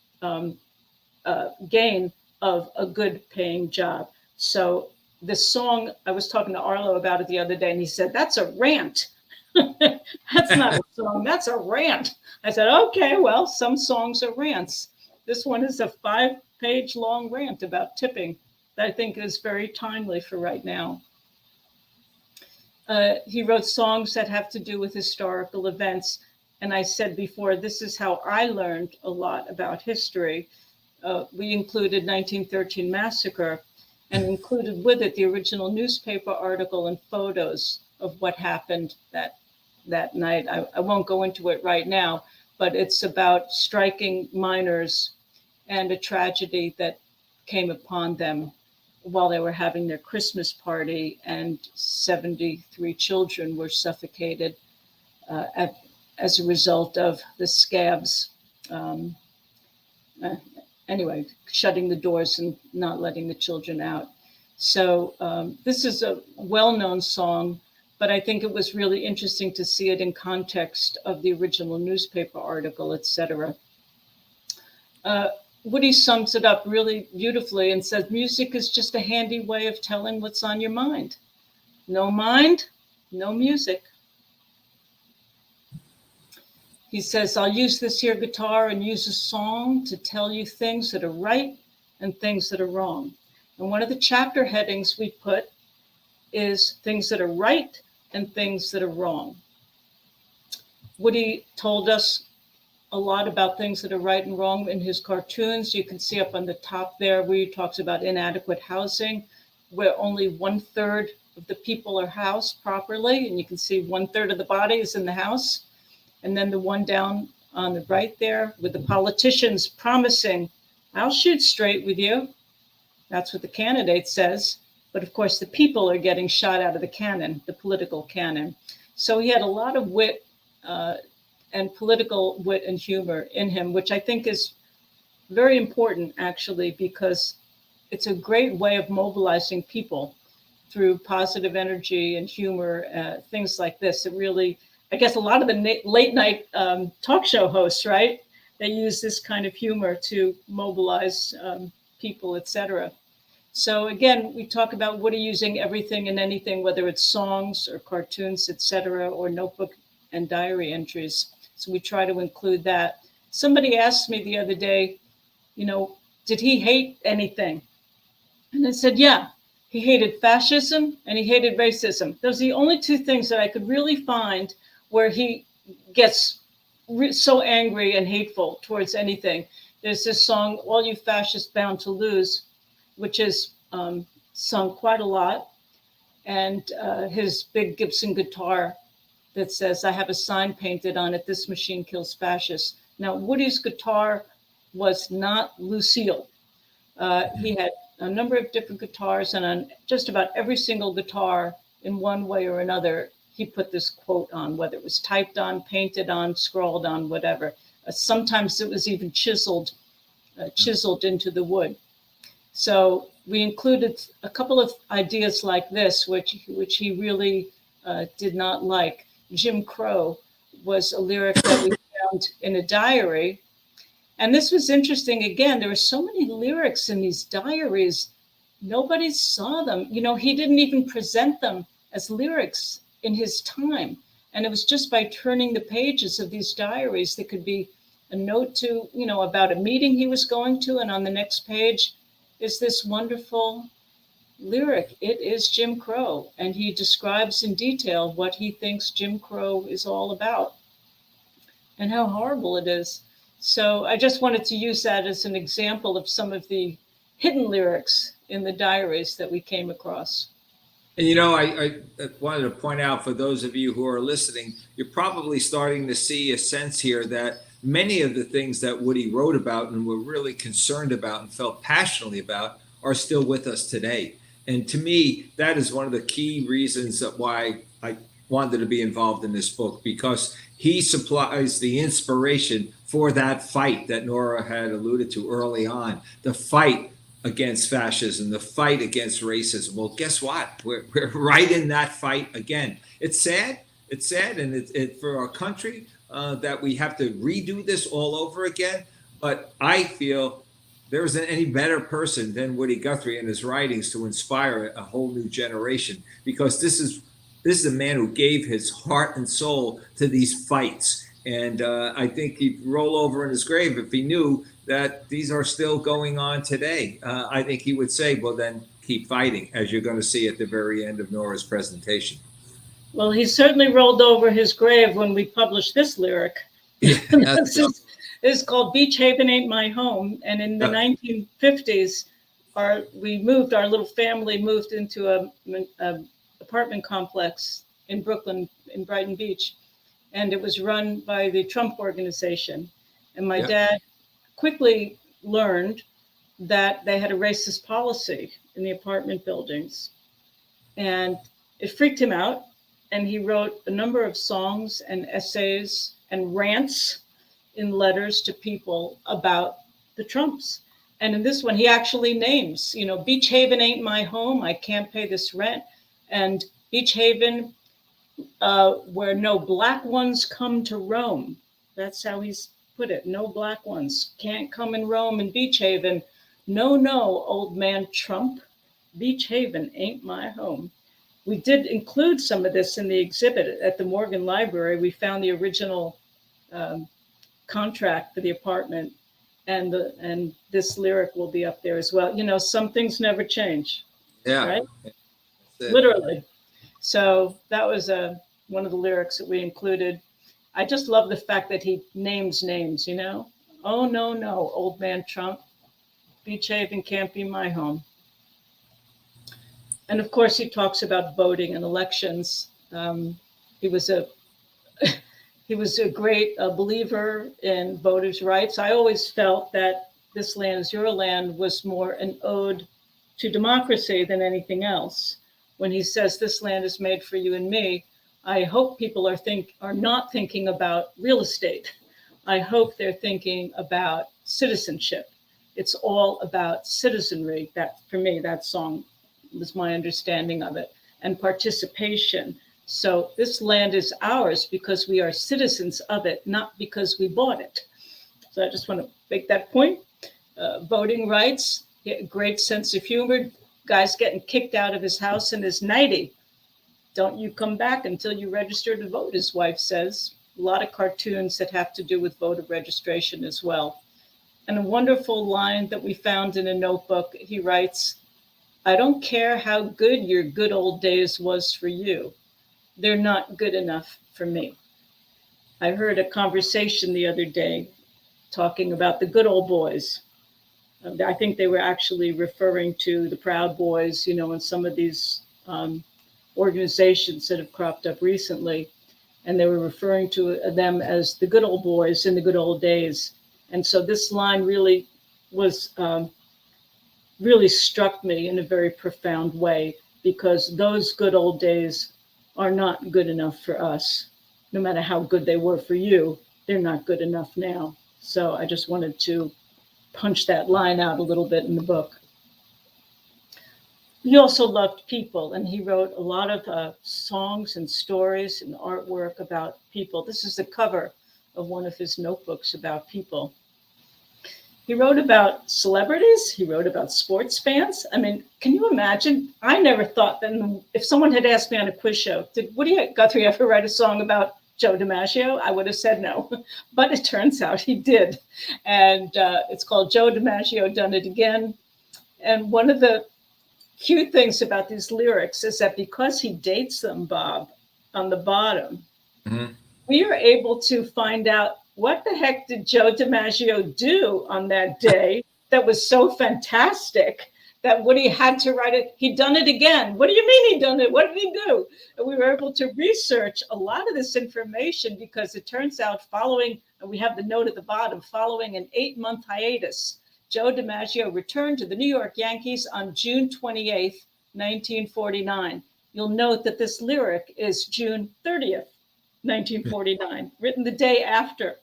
gain of a good paying job. So this song, I was talking to Arlo about it the other day, and he said, that's a rant. That's not a song, that's a rant. I said, okay, well, some songs are rants. This one is a 5-page long rant about tipping that I think is very timely for right now. He wrote songs that have to do with historical events. And I said before, this is how I learned a lot about history. We included 1913 massacre and included with it the original newspaper article and photos of what happened that night. I won't go into it right now, but it's about striking miners and a tragedy that came upon them while they were having their Christmas party, and 73 children were suffocated as a result of the scabs. Anyway, shutting the doors and not letting the children out. So this is a well-known song, but I think it was really interesting to see it in context of the original newspaper article, etc. Woody sums it up really beautifully and says, music is just a handy way of telling what's on your mind. No mind, no music. He says, I'll use this here guitar and use a song to tell you things that are right and things that are wrong. And one of the chapter headings we put is things that are right and things that are wrong. Woody told us a lot about things that are right and wrong in his cartoons. You can see up on the top there where he talks about inadequate housing, where only 1/3 of the people are housed properly. And you can see 1/3 of the body is in the house. And then the one down on the right there with the politicians promising, I'll shoot straight with you. That's what the candidate says. But of course, the people are getting shot out of the cannon, the political cannon. So he had a lot of wit and political wit and humor in him, which I think is very important, actually, because it's a great way of mobilizing people through positive energy and humor, things like this. It really, I guess a lot of the late night talk show hosts, right? They use this kind of humor to mobilize people, etc. So again, we talk about Woody using everything and anything, whether it's songs or cartoons, etc., or notebook and diary entries. So we try to include that. Somebody asked me the other day, did he hate anything? And I said, yeah, he hated fascism and he hated racism. Those are the only two things that I could really find where he gets so angry and hateful towards anything. There's this song, All You Fascists Bound to Lose, which is sung quite a lot. And his big Gibson guitar that says, I have a sign painted on it, this machine kills fascists. Now, Woody's guitar was not Lucille. He had a number of different guitars, and on just about every single guitar, in one way or another, he put this quote on, whether it was typed on, painted on, scrawled on, whatever. Sometimes it was even chiseled into the wood. So we included a couple of ideas like this, which he really did not like. Jim Crow was a lyric that we found in a diary. And this was interesting. Again, there were so many lyrics in these diaries. Nobody saw them. He didn't even present them as lyrics in his time. And it was just by turning the pages of these diaries, there could be a note to, about a meeting he was going to. And on the next page is this wonderful lyric. It is Jim Crow. And he describes in detail what he thinks Jim Crow is all about and how horrible it is. So I just wanted to use that as an example of some of the hidden lyrics in the diaries that we came across.
And I wanted to point out for those of you who are listening, you're probably starting to see a sense here that many of the things that Woody wrote about and were really concerned about and felt passionately about are still with us today. And to me, that is one of the key reasons why I wanted to be involved in this book, because he supplies the inspiration for that fight that Nora had alluded to early on, the fight against fascism, the fight against racism. Well, guess what? We're right in that fight again. It's sad. It's sad, and it's for our country that we have to redo this all over again. But I feel there isn't any better person than Woody Guthrie and his writings to inspire a whole new generation, because this is a man who gave his heart and soul to these fights. And I think he'd roll over in his grave if he knew that these are still going on today. I think he would say, well, then keep fighting, as you're going to see at the very end of Nora's presentation.
Well, he certainly rolled over his grave when we published this lyric.
Yeah,
This is called Beach Haven Ain't My Home. And in the 1950s, our little family moved into a apartment complex in Brooklyn, in Brighton Beach. And it was run by the Trump organization. And my dad quickly learned that they had a racist policy in the apartment buildings. And it freaked him out. And he wrote a number of songs and essays and rants in letters to people about the Trumps. And in this one, he actually names, Beach Haven ain't my home. I can't pay this rent. And Beach Haven, where no black ones come to roam. That's how he's put it. No black ones can't come and roam in Beach Haven. No, no, old man Trump. Beach Haven ain't my home. We did include some of this in the exhibit at the Morgan Library. We found the original contract for the apartment, and this lyric will be up there as well. Some things never change.
Yeah.
Right? Literally. So that was one of the lyrics that we included. I just love the fact that he names names, Oh, no, no, old man Trump. Beach Haven can't be my home. And of course, he talks about voting and elections. He was a great believer in voters' rights. I always felt that This Land Is Your Land was more an ode to democracy than anything else. When he says this land is made for you and me, I hope people are not thinking about real estate. I hope they're thinking about citizenship. It's all about citizenry. That, for me, that song was my understanding of it, and participation. So this land is ours because we are citizens of it, not because we bought it. So I just want to make that point. Voting rights, great sense of humor. Guy's getting kicked out of his house in his 90. Don't you come back until you register to vote, his wife says. A lot of cartoons that have to do with voter registration as well. And a wonderful line that we found in a notebook, he writes, I don't care how good your good old days was for you. They're not good enough for me. I heard a conversation the other day talking about the good old boys. I think they were actually referring to the Proud Boys, and some of these organizations that have cropped up recently. And they were referring to them as the good old boys in the good old days. And so this line really was really struck me in a very profound way, because those good old days are not good enough for us. No matter how good they were for you, they're not good enough now. So I just wanted to punch that line out a little bit in the book. He also loved people, and he wrote a lot of songs and stories and artwork about people. This is the cover of one of his notebooks about people. He wrote about celebrities. He wrote about sports fans. I mean, can you imagine? I never thought that if someone had asked me on a quiz show, did Woody Guthrie ever write a song about Joe Dimaggio? I would have said no, but it turns out he did. And it's called Joe Dimaggio Done It Again. And one of the cute things about these lyrics is that because he dates them, Bob, on the bottom, we are able to find out what the heck did Joe Dimaggio do on that day that was so fantastic that Woody had to write it. He'd done it again. What do you mean he done it? What did he do? And we were able to research a lot of this information because it turns out and we have the note at the bottom, following an 8-month hiatus, Joe Dimaggio returned to the New York Yankees on June 28th, 1949. You'll note that this lyric is June 30th, 1949, written the day after.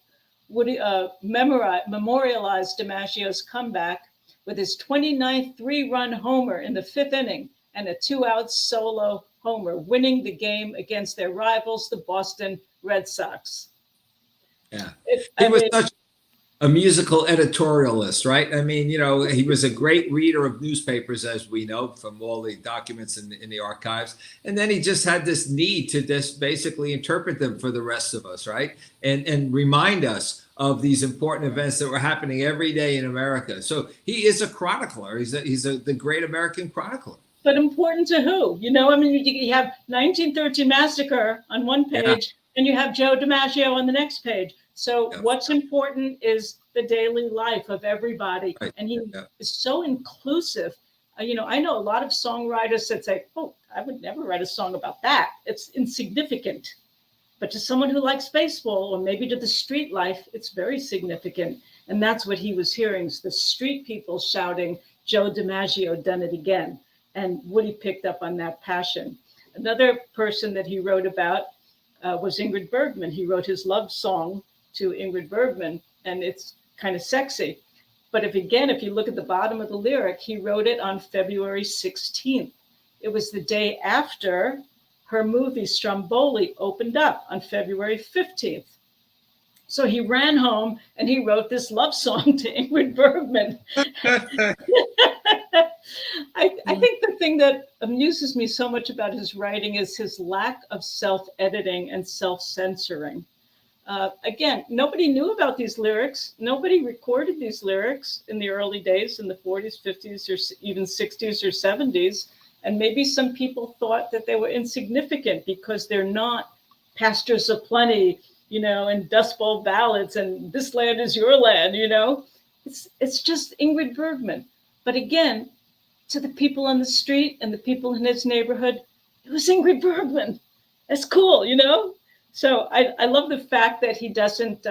Woody memorialized Dimaggio's comeback with his 29th 3-run homer in the 5th inning and a 2-out solo homer, winning the game against their rivals, the Boston Red Sox.
Yeah, he was such a musical editorialist, right? I mean, he was a great reader of newspapers, as we know from all the documents in the archives. And then he just had this need to just basically interpret them for the rest of us, right? And remind us of these important events that were happening every day in America. So he is a chronicler. He's the great American chronicler.
But important to who? You have 1913 Massacre on one page, and you have Joe Dimaggio on the next page. So what's important is the daily life of everybody. Right. And he is so inclusive. I know a lot of songwriters that say, oh, I would never write a song about that. It's insignificant. But to someone who likes baseball, or maybe to the street life, it's very significant. And that's what he was hearing, the street people shouting, Joe Dimaggio done it again. And Woody picked up on that passion. Another person that he wrote about was Ingrid Bergman. He wrote his love song to Ingrid Bergman, and it's kind of sexy. But if you look at the bottom of the lyric, he wrote it on February 16th. It was the day after her movie Stromboli opened up on February 15th. So he ran home and he wrote this love song to Ingrid Bergman. I think the thing that amuses me so much about his writing is his lack of self-editing and self-censoring. Again, nobody knew about these lyrics. Nobody recorded these lyrics in the early days, in the 40s, 50s, or even 60s or 70s. And maybe some people thought that they were insignificant because they're not pastures of plenty, and Dust Bowl ballads and This Land Is Your Land, It's just Ingrid Bergman. But again, to the people on the street and the people in his neighborhood, it was Ingrid Bergman. That's cool, So I love the fact that he doesn't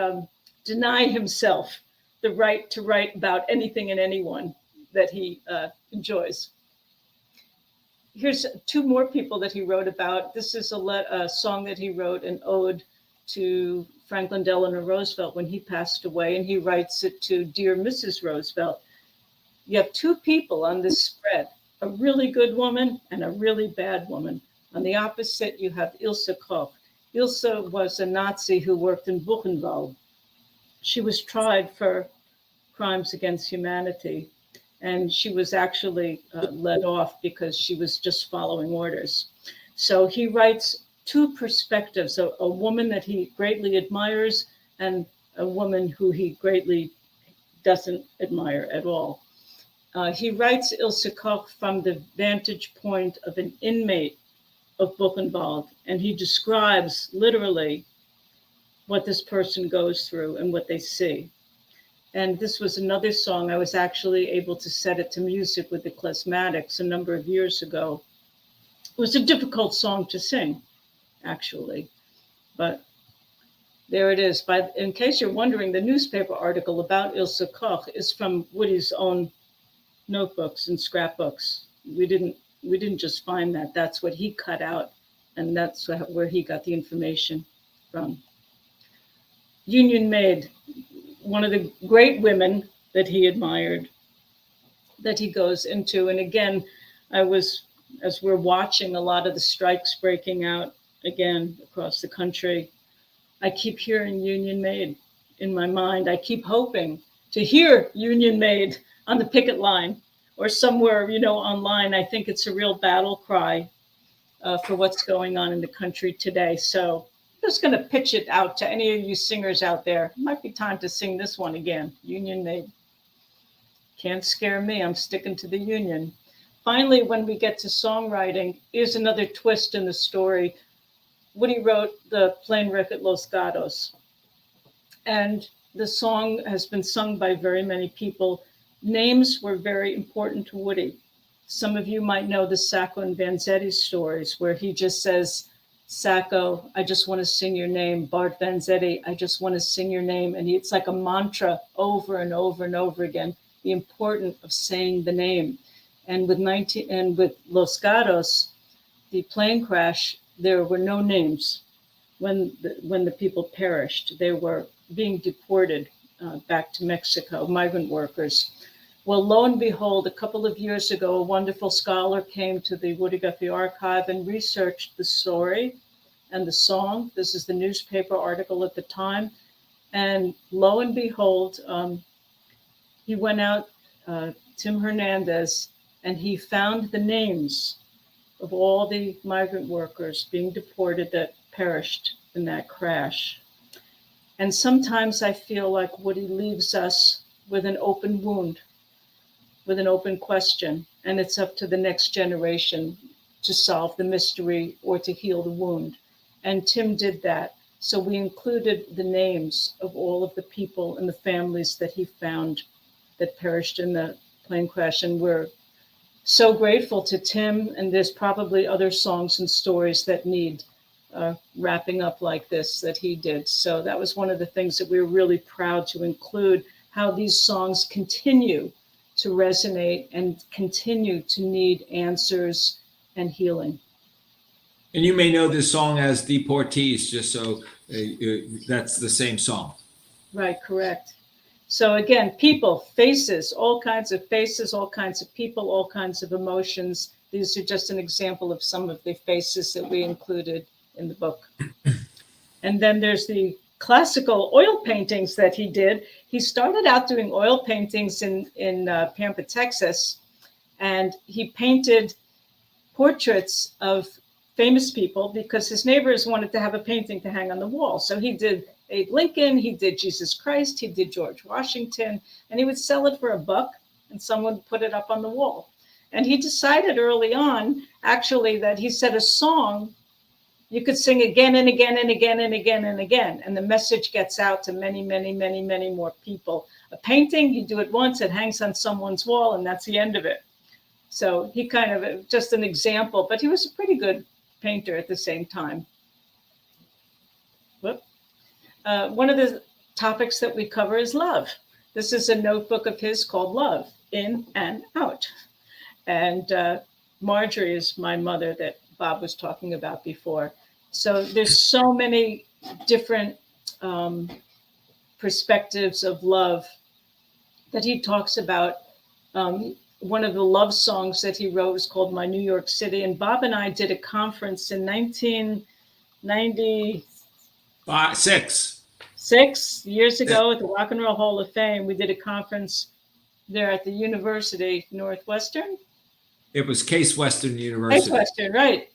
deny himself the right to write about anything and anyone that he enjoys. Here's two more people that he wrote about. This is a song that he wrote, an ode to Franklin Delano Roosevelt when he passed away, and he writes it to Dear Mrs. Roosevelt. You have two people on this spread, a really good woman and a really bad woman. On the opposite, you have Ilsa Schor. Ilsa was a Nazi who worked in Buchenwald. She was tried for crimes against humanity, and she was actually let off because she was just following orders. So he writes two perspectives, a woman that he greatly admires and a woman who he greatly doesn't admire at all. He writes Ilsa Schor from the vantage point of an inmate of Buchenwald, and he describes literally what this person goes through and what they see. And this was another song. I was actually able to set it to music with the Klezmatics a number of years ago. It was a difficult song to sing, actually, but there it is. In case you're wondering, the newspaper article about Ilsa Schor is from Woody's own notebooks and scrapbooks. We didn't just find that. That's what he cut out, and that's where he got the information from. Union Maid, one of the great women that he admired, that he goes into. And again, as we're watching a lot of the strikes breaking out again across the country, I keep hearing Union Maid in my mind. I keep hoping to hear Union Maid on the picket line or somewhere, online. I think it's a real battle cry for what's going on in the country today. So I'm just going to pitch it out to any of you singers out there. It might be time to sing this one again, Union Maid. Can't scare me. I'm sticking to the Union. Finally, when we get to songwriting, here's another twist in the story. Woody wrote the plain record Los Gatos, and the song has been sung by very many people. Names were very important to Woody. Some of you might know the Sacco and Vanzetti stories, where he just says, Sacco, I just want to sing your name. Bart Vanzetti, I just want to sing your name. And it's like a mantra over and over and over again, the importance of saying the name. And with Los Gatos, the plane crash, there were no names when the people perished. They were being deported back to Mexico, migrant workers. Well, lo and behold, a couple of years ago, a wonderful scholar came to the Woody Guthrie archive and researched the story and the song. This is the newspaper article at the time. And lo and behold, he went out, Tim Hernandez, and he found the names of all the migrant workers being deported that perished in that crash. And sometimes I feel like Woody leaves us with an open wound, with an open question, and it's up to the next generation to solve the mystery or to heal the wound. And Tim did that. So we included the names of all of the people and the families that he found that perished in the plane crash. And we're so grateful to Tim, and there's probably other songs and stories that need wrapping up like this that he did. So that was one of the things that we were really proud to include, how these songs continue to resonate and continue to need answers and healing.
And you may know this song as Deportees, just so that's the same song.
Right, correct. So again, people, faces, all kinds of faces, all kinds of people, all kinds of emotions. These are just an example of some of the faces that we included in the book. And then there's the classical oil paintings that he did. He started out doing oil paintings in Pampa, Texas, and he painted portraits of famous people because his neighbors wanted to have a painting to hang on the wall. So he did Abe Lincoln, he did Jesus Christ, he did George Washington, and he would sell it for $1 and someone would put it up on the wall. And he decided early on, actually, that he said a song you could sing again and again and again and again and again, and the message gets out to many, many, many, many more people. A painting, you do it once, it hangs on someone's wall, and that's the end of it. So he kind of, just an example, but he was a pretty good painter at the same time. One of the topics that we cover is love. This is a notebook of his called Love, In and Out. And Marjorie is my mother that Bob was talking about before. So there's so many different perspectives of love that he talks about. One of the love songs that he wrote was called My New York City. And Bob and I did a conference in 1996. 6 years ago at the Rock and Roll Hall of Fame. We did a conference there at the University Northwestern.
It was Case Western University.
Case Western, right.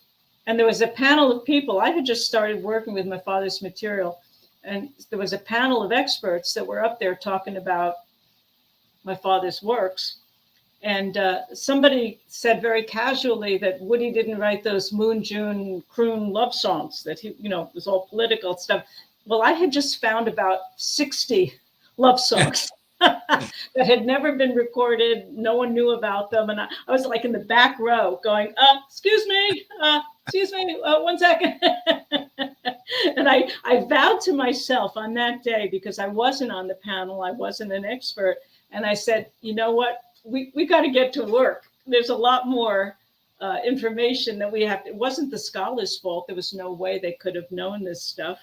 And there was a panel of people. I had just started working with my father's material, and there was a panel of experts that were up there talking about my father's works. And somebody said very casually that Woody didn't write those Moon June croon love songs, that he, you know, it was all political stuff. Well, I had just found about 60 love songs that had never been recorded. No one knew about them. And I was like in the back row going, excuse me, 1 second. And I vowed to myself on that day, because I wasn't on the panel, I wasn't an expert. And I said, you know what? We got to get to work. There's a lot more information that we have. It wasn't the scholars' fault. There was no way they could have known this stuff.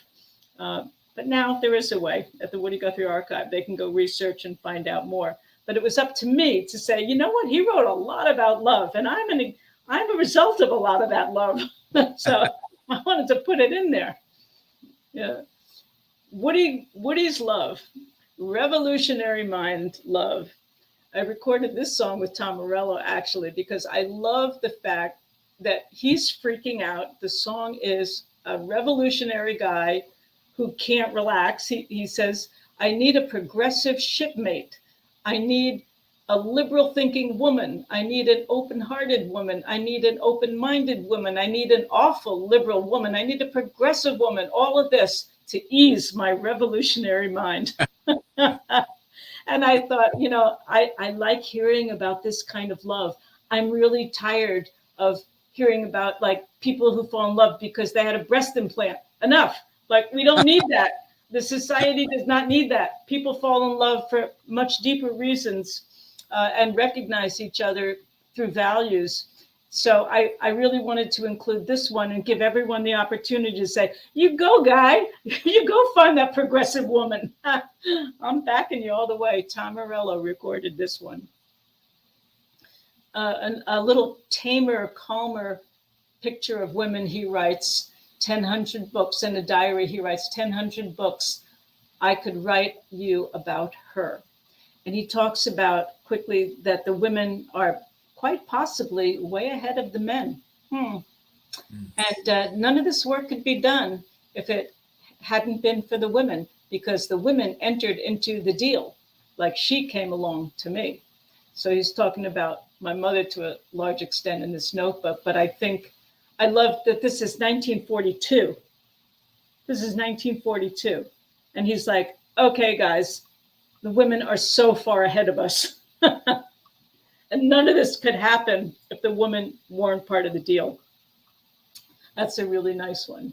But now there is a way. At the Woody Guthrie Archive, they can go research and find out more. But it was up to me to say, you know what? He wrote a lot about love, and I'm a result of a lot of that love. So I wanted to put it in there. Yeah. Woody's love, revolutionary mind love. I recorded this song with Tom Morello, actually, because I love the fact that he's freaking out. The song is a revolutionary guy who can't relax. He says, I need a progressive shipmate. I need a liberal thinking woman. I need an open-hearted woman. I need an open-minded woman. I need an awful liberal woman. I need a progressive woman. All of this to ease my revolutionary mind. And I thought, you know, I like hearing about this kind of love. I'm really tired of hearing about like people who fall in love because they had a breast implant. Enough. Like, we don't need that. The society does not need that. People fall in love for much deeper reasons and recognize each other through values. So I really wanted to include this one and give everyone the opportunity to say, you go, guy, you go find that progressive woman. I'm backing you all the way. Tom Morello recorded this one. A little tamer, calmer picture of women he writes, 1,000 books in a diary. He writes 1,000 books. I could write you about her. And he talks about quickly that the women are quite possibly way ahead of the men. And none of this work could be done if it hadn't been for the women, because the women entered into the deal, like she came along to me. So he's talking about my mother to a large extent in this notebook, but I think I love that this is 1942. This is 1942. And he's like, okay, guys, the women are so far ahead of us. And none of this could happen if the women weren't part of the deal. That's a really nice one.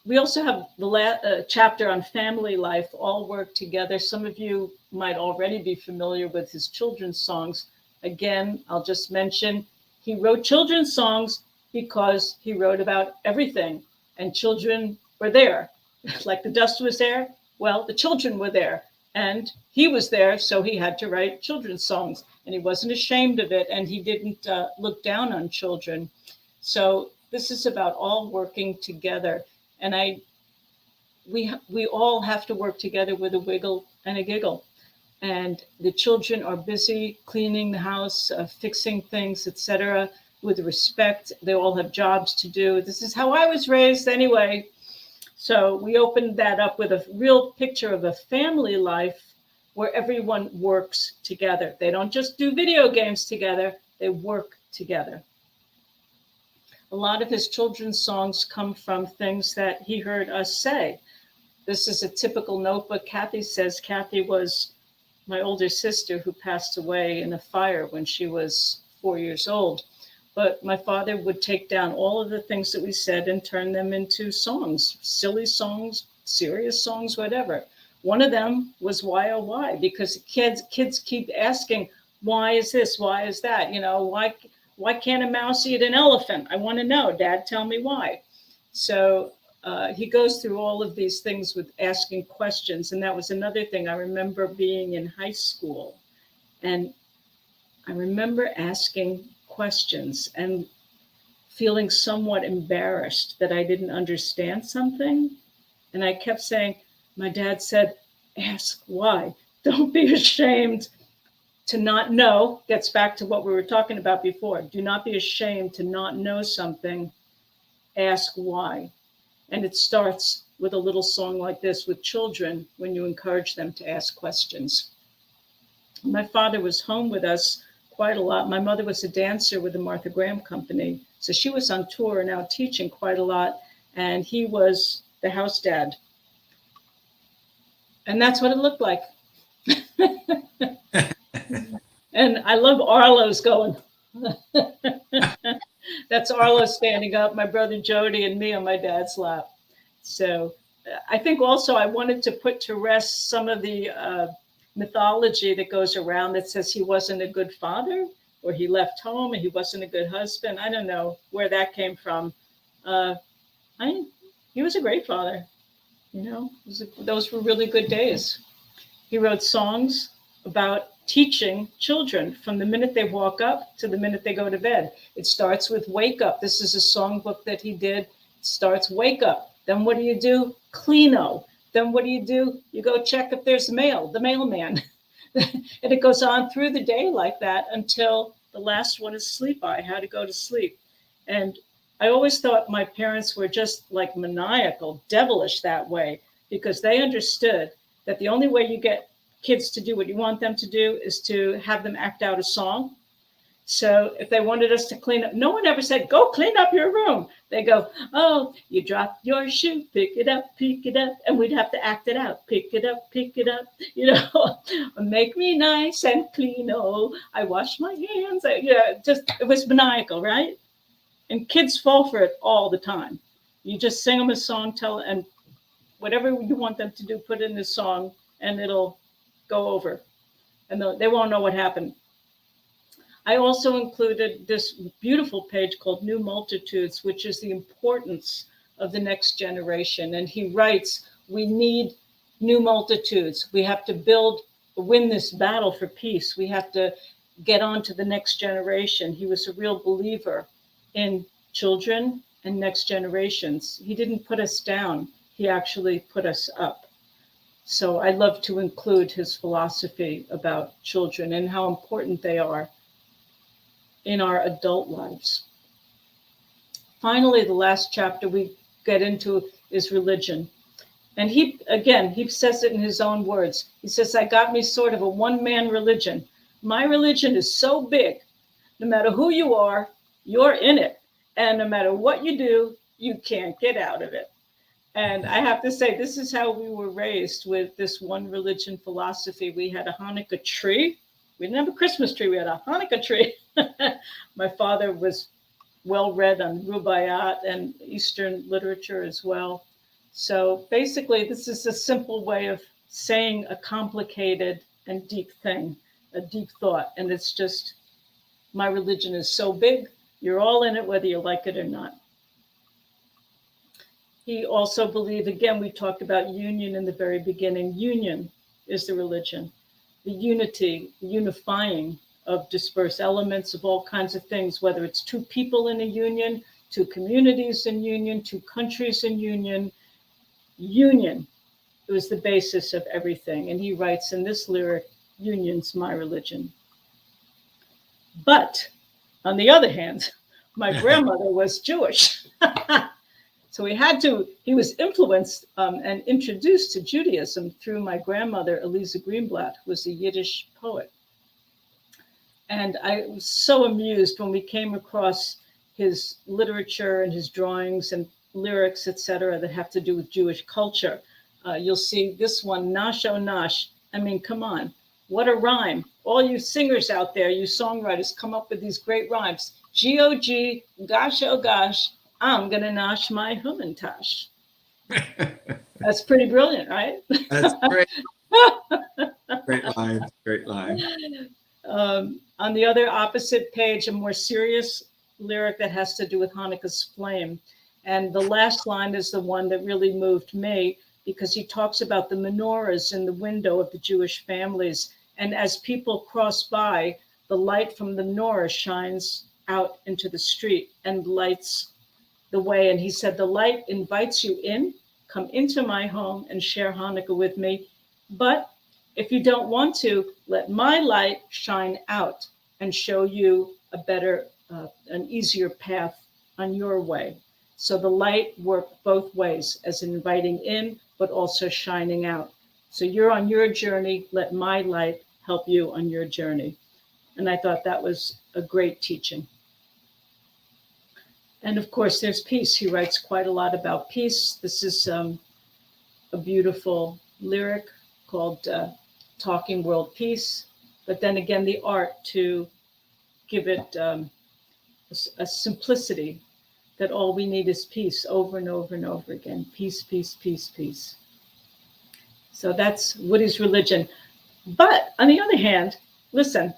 We also have the chapter on family life, all work together. Some of you might already be familiar with his children's songs. Again, I'll just mention, he wrote children's songs because he wrote about everything, and children were there. Like the dust was there, Well, the children were there, and he was there, so he had to write children's songs, and he wasn't ashamed of it, and he didn't look down on children. So this is about all working together, and we all have to work together with a wiggle and a giggle. And the children are busy cleaning the house, fixing things, etc., with respect. They all have jobs to do. This is how I was raised anyway. So we opened that up with a real picture of a family life where everyone works together. They don't just do video games together, they work together. A lot of his children's songs come from things that he heard us say. This is a typical notebook. Kathy says Kathy was my older sister who passed away in a fire when she was 4 years old. But my father would take down all of the things that we said and turn them into songs, silly songs, serious songs, whatever. One of them was why oh why, because kids keep asking, why is this? Why is that? You know, why can't a mouse eat an elephant? I want to know, Dad, tell me why. So he goes through all of these things with asking questions. And that was another thing. I remember being in high school, and I remember asking questions and feeling somewhat embarrassed that I didn't understand something. And I kept saying, my dad said, ask why. Don't be ashamed to not know. Gets back to what we were talking about before. Do not be ashamed to not know something. Ask why. And it starts with a little song like this with children when you encourage them to ask questions. My father was home with us quite a lot. My mother was a dancer with the Martha Graham Company. So she was on tour and out teaching quite a lot. And he was the house dad. And that's what it looked like. And I love Arlo's going. That's Arlo standing up, my brother Jody and me on my dad's lap. So I think also I wanted to put to rest some of the mythology that goes around that says he wasn't a good father, or he left home and he wasn't a good husband. I don't know where that came from. He was a great father. You know, those were really good days. He wrote songs about teaching children from the minute they walk up to the minute they go to bed. It starts with wake up. This is a songbook that he did. It starts wake up. Then what do? Cleano. Then what do? You go check if there's mail, the mailman. And it goes on through the day like that until the last one is sleep eye, how to go to sleep. And I always thought my parents were just like maniacal, devilish that way, because they understood that the only way you get kids to do what you want them to do is to have them act out a song. So if they wanted us to clean up, no one ever said, go clean up your room. They go, oh, you dropped your shoe, pick it up, and we'd have to act it out. Pick it up, you know, make me nice and clean. Oh, I wash my hands. It was maniacal, right? And kids fall for it all the time. You just sing them a song, and whatever you want them to do, put in the song, and it'll go over. And they won't know what happened. I also included this beautiful page called New Multitudes, which is the importance of the next generation. And he writes, we need new multitudes. We have to win this battle for peace. We have to get on to the next generation. He was a real believer in children and next generations. He didn't put us down. He actually put us up. So I love to include his philosophy about children and how important they are in our adult lives. Finally, the last chapter we get into is religion. And he says it in his own words. He says, I got me sort of a one-man religion. My religion is so big, no matter who you are, you're in it. And no matter what you do, you can't get out of it. And I have to say, this is how we were raised with this one religion philosophy. We had a Hanukkah tree. We didn't have a Christmas tree. We had a Hanukkah tree. My father was well read on Rubaiyat and Eastern literature as well. So basically, this is a simple way of saying a complicated and deep thing, a deep thought. And it's just, my religion is so big, you're all in it, whether you like it or not. He also believed, again, we talked about union in the very beginning. Union is the religion, the unity, the unifying of dispersed elements of all kinds of things, whether it's two people in a union, two communities in union, two countries in union. Union was the basis of everything. And he writes in this lyric, union's my religion. But on the other hand, my grandmother was Jewish. So he was influenced and introduced to Judaism through my grandmother, Elisa Greenblatt, who was a Yiddish poet. And I was so amused when we came across his literature and his drawings and lyrics, etc., that have to do with Jewish culture. You'll see this one, Nash oh Nash. I mean, come on, what a rhyme. All you singers out there, you songwriters, come up with these great rhymes. G-O-G, gosh, oh gosh, I'm gonna nosh my humantash. That's pretty brilliant, right?
That's great. Great line. Great line.
On the other opposite page, a more serious lyric that has to do with Hanukkah's flame. And the last line is the one that really moved me, because he talks about the menorahs in the window of the Jewish families. And as people cross by, the light from the menorah shines out into the street and lights the way. And he said, the light invites you in, come into my home and share Hanukkah with me. But if you don't want to, let my light shine out and show you a better, an easier path on your way. So the light worked both ways, as inviting in, but also shining out. So you're on your journey, let my light help you on your journey. And I thought that was a great teaching. And of course, there's peace. He writes quite a lot about peace. This is a beautiful lyric called Talking World Peace. But then again, the art to give it a simplicity that all we need is peace over and over and over again. Peace, peace, peace, peace. So that's Woody's religion. But on the other hand, listen,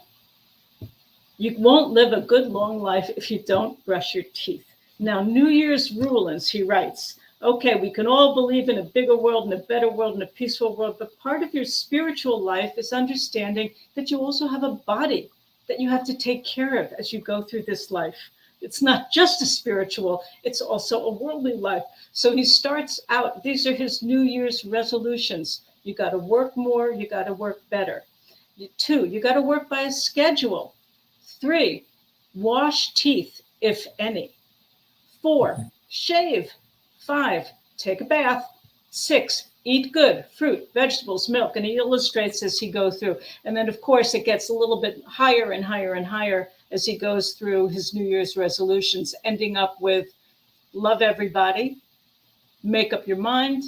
you won't live a good long life if you don't brush your teeth. Now, New Year's rulings, he writes, okay, we can all believe in a bigger world and a better world and a peaceful world, but part of your spiritual life is understanding that you also have a body that you have to take care of as you go through this life. It's not just a spiritual, it's also a worldly life. So he starts out, these are his New Year's resolutions. You got to work more, you got to work better. 2, you got to work by a schedule. 3, wash teeth, if any. 4, shave. 5, take a bath. 6, eat good, fruit, vegetables, milk. And he illustrates as he goes through. And then, of course, it gets a little bit higher and higher and higher as he goes through his New Year's resolutions, ending up with love everybody, make up your mind,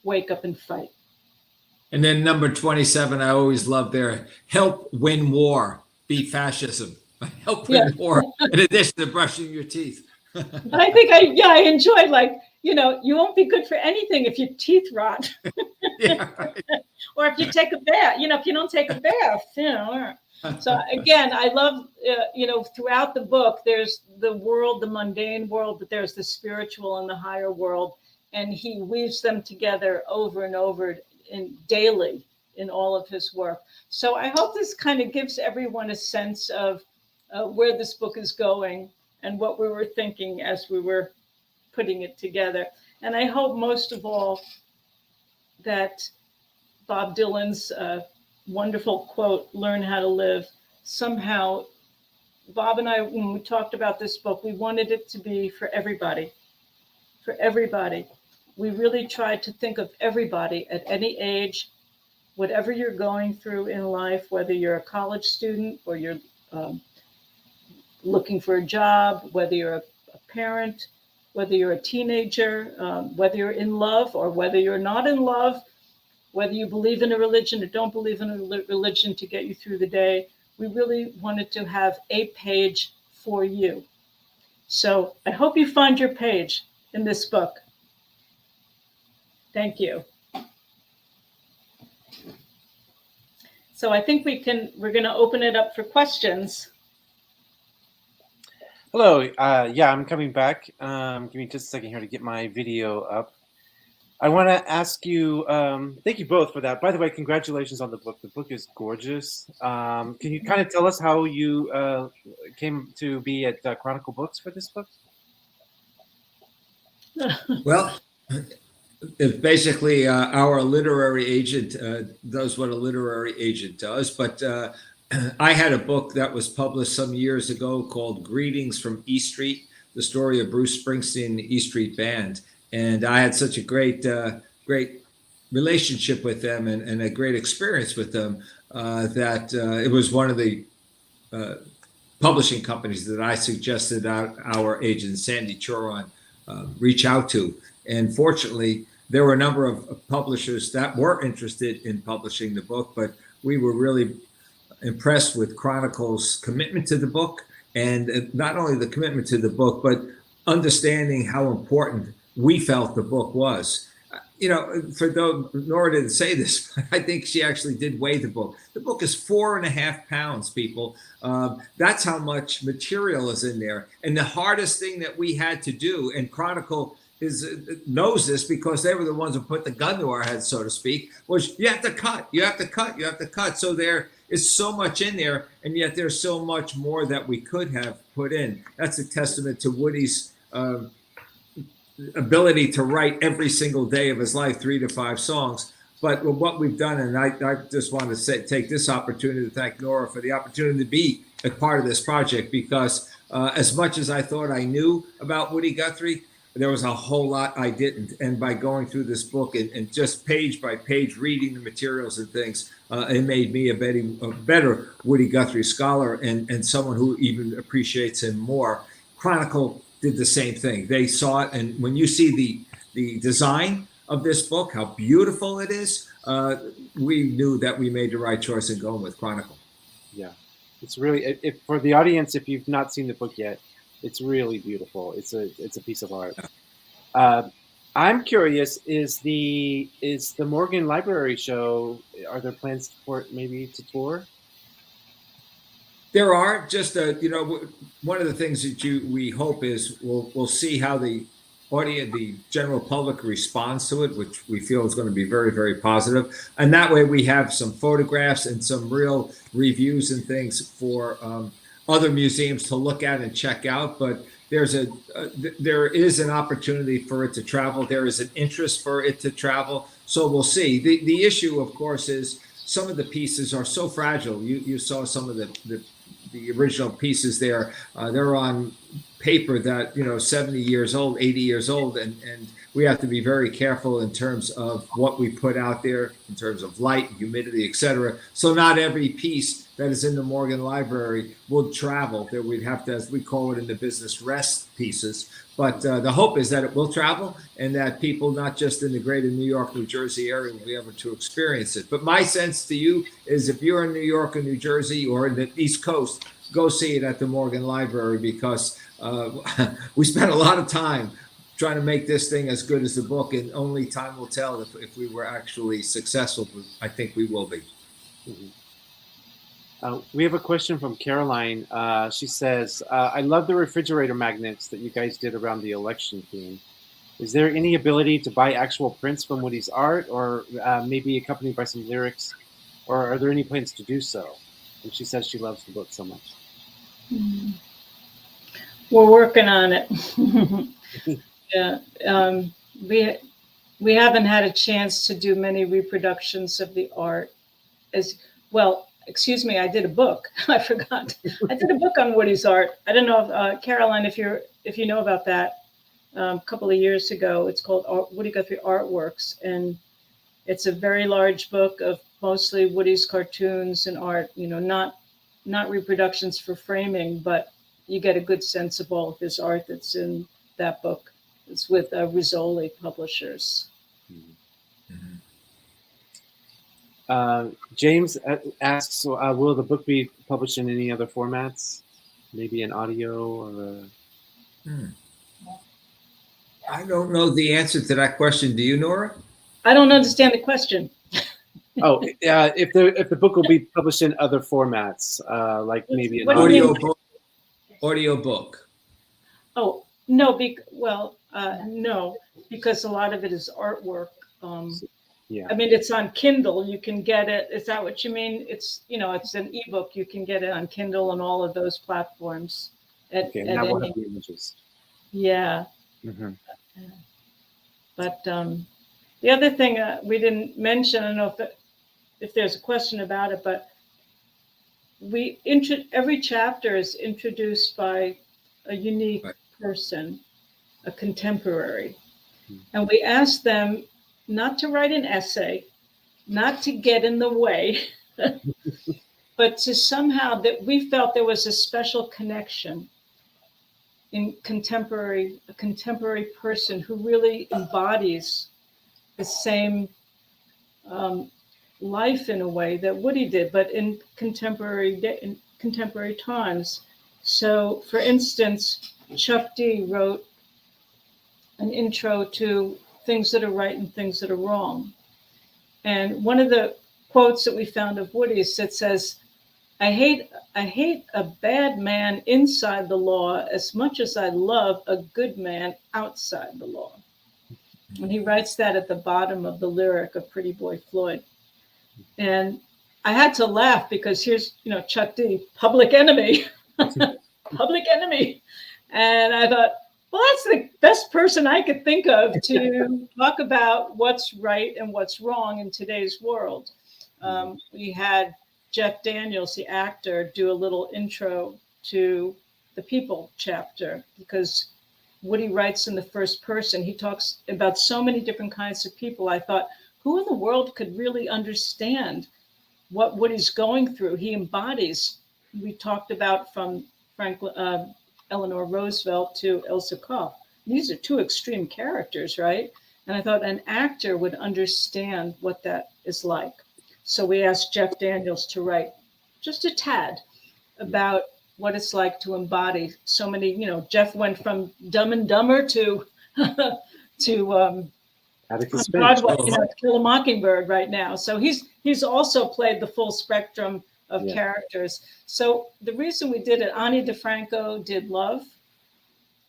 wake up and fight.
And then number 27, I always love there, help win war, beat fascism. Help win war, in addition to brushing your teeth.
But I think I enjoyed, like, you won't be good for anything if your teeth rot.
Yeah, right.
Or if you take a bath, if you don't take a bath, So again, I love, throughout the book, there's the world, the mundane world, but there's the spiritual and the higher world. And he weaves them together over and over daily in all of his work. So I hope this kind of gives everyone a sense of where this book is going and what we were thinking as we were putting it together. And I hope most of all that Bob Dylan's wonderful quote, learn how to live, somehow, Bob and I, when we talked about this book, we wanted it to be for everybody, for everybody. We really tried to think of everybody at any age, whatever you're going through in life, whether you're a college student or you're looking for a job, whether you're a parent, whether you're a teenager, whether you're in love or whether you're not in love, whether you believe in a religion or don't believe in a religion to get you through the day. We really wanted to have a page for you. So I hope you find your page in this book. Thank you. So I think we're going to open it up for questions.
Hello. Yeah, I'm coming back. Give me just a second here to get my video up. I want to ask you, thank you both for that. By the way, congratulations on the book. The book is gorgeous. Can you kind of tell us how you came to be at Chronicle Books for this book?
Well, it's basically our literary agent does what a literary agent does. But I had a book that was published some years ago called Greetings from E Street, the story of Bruce Springsteen and the E Street Band. And I had such a great relationship with them and a great experience with them that it was one of the uh, publishing companies that I suggested our agent, Sandy Choron, reach out to. And fortunately, there were a number of publishers that were interested in publishing the book, but we were really impressed with Chronicle's commitment to the book, and not only the commitment to the book, but understanding how important we felt the book was. You know, for though Nora didn't say this, but I think she actually did weigh the book. The book is 4.5 pounds, people. That's how much material is in there. And the hardest thing that we had to do, and Chronicle knows this because they were the ones who put the gun to our heads, so to speak, was you have to cut, you have to cut, you have to cut. So there is so much in there, and yet there's so much more that we could have put in. That's a testament to Woody's ability to write every single day of his life 3 to 5 songs. But what we've done, and I just want to take this opportunity to thank Nora for the opportunity to be a part of this project, because as much as I thought I knew about Woody Guthrie, there was a whole lot I didn't. And by going through this book and just page by page reading the materials and things, it made me a better Woody Guthrie scholar and someone who even appreciates him more. Chronicle did the same thing. They saw it, and when you see the design of this book, how beautiful it is, we knew that we made the right choice in going with Chronicle.
Yeah, it's really, for the audience, if you've not seen the book yet, it's really beautiful. It's a piece of art. I'm curious, is the Morgan Library show, are there plans for it maybe to tour?
There are just one of the things that we hope is we'll see how the general public responds to it, which we feel is going to be very, very positive. And that way we have some photographs and some real reviews and things for other museums to look at and check out. But there is an opportunity for it to travel. There is an interest for it to travel. So we'll see. The issue, of course, is some of the pieces are so fragile. You saw some of the original pieces there. They're on paper that 70 years old, 80 years old, and we have to be very careful in terms of what we put out there in terms of light, humidity, etc. So not every piece that is in the Morgan Library will travel. That we'd have to, as we call it in the business, rest pieces. But the hope is that it will travel and that people, not just in the greater New York, New Jersey area, will be able to experience it. But my sense to you is if you're in New York or New Jersey or in the East Coast, go see it at the Morgan Library, because we spent a lot of time trying to make this thing as good as the book, and only time will tell if we were actually successful. But I think we will be.
Mm-hmm. We have a question from Caroline. She says, I love the refrigerator magnets that you guys did around the election theme. Is there any ability to buy actual prints from Woody's art, or maybe accompanied by some lyrics, or are there any plans to do so? And she says she loves the book so much.
We're working on it. Yeah, we haven't had a chance to do many reproductions of the art. As well, excuse me, I did a book. I forgot. I did a book on Woody's art. I don't know if Caroline, if you know about that. A couple of years ago, it's called Woody Guthrie Artworks, and it's a very large book of mostly Woody's cartoons and art. Not reproductions for framing, but you get a good sense of all of his art that's in that book. It's with Rizzoli Publishers.
James asks, will the book be published in any other formats? Maybe an audio or
I don't know the answer to that question. Do you, Nora?
I don't understand the question.
If the book will be published in other formats, like maybe an
audio book. Audio book.
Oh, no, no, because a lot of it is artwork. Um,
Yeah.
I mean, it's on Kindle. You can get it. Is that what you mean? It's an ebook. You can get it on Kindle and all of those platforms.
Okay, and that will have the images.
Yeah.
Mm-hmm.
But the other thing we didn't mention, I don't know if there's a question about it, but every chapter is introduced by a unique person, a contemporary. And we asked them not to write an essay, not to get in the way, but to somehow that we felt there was a special connection in a contemporary person who really embodies the same life in a way that Woody did, but in contemporary times. So, for instance, Chuck D wrote an intro to Things That Are Right and Things That Are Wrong. And one of the quotes that we found of Woody's that says, I hate a bad man inside the law as much as I love a good man outside the law. And he writes that at the bottom of the lyric of Pretty Boy Floyd. And I had to laugh because here's, Chuck D, Public Enemy, Public Enemy. And I thought, well, that's the best person I could think of to talk about what's right and what's wrong in today's world. We had Jeff Daniels, the actor, do a little intro to the People chapter because Woody writes in the first person. He talks about so many different kinds of people. I thought, who in the world could really understand what Woody's going through? He embodies, we talked about from Eleanor Roosevelt to Ilsa Schor. These are two extreme characters, right? And I thought an actor would understand what that is like. So we asked Jeff Daniels to write just a tad about what it's like to embody so many, Jeff went from Dumb and Dumber to
Atticus
Broadway, Kill a Mockingbird right now. So he's also played the full spectrum of characters. So the reason we did it, Ani DeFranco did Love.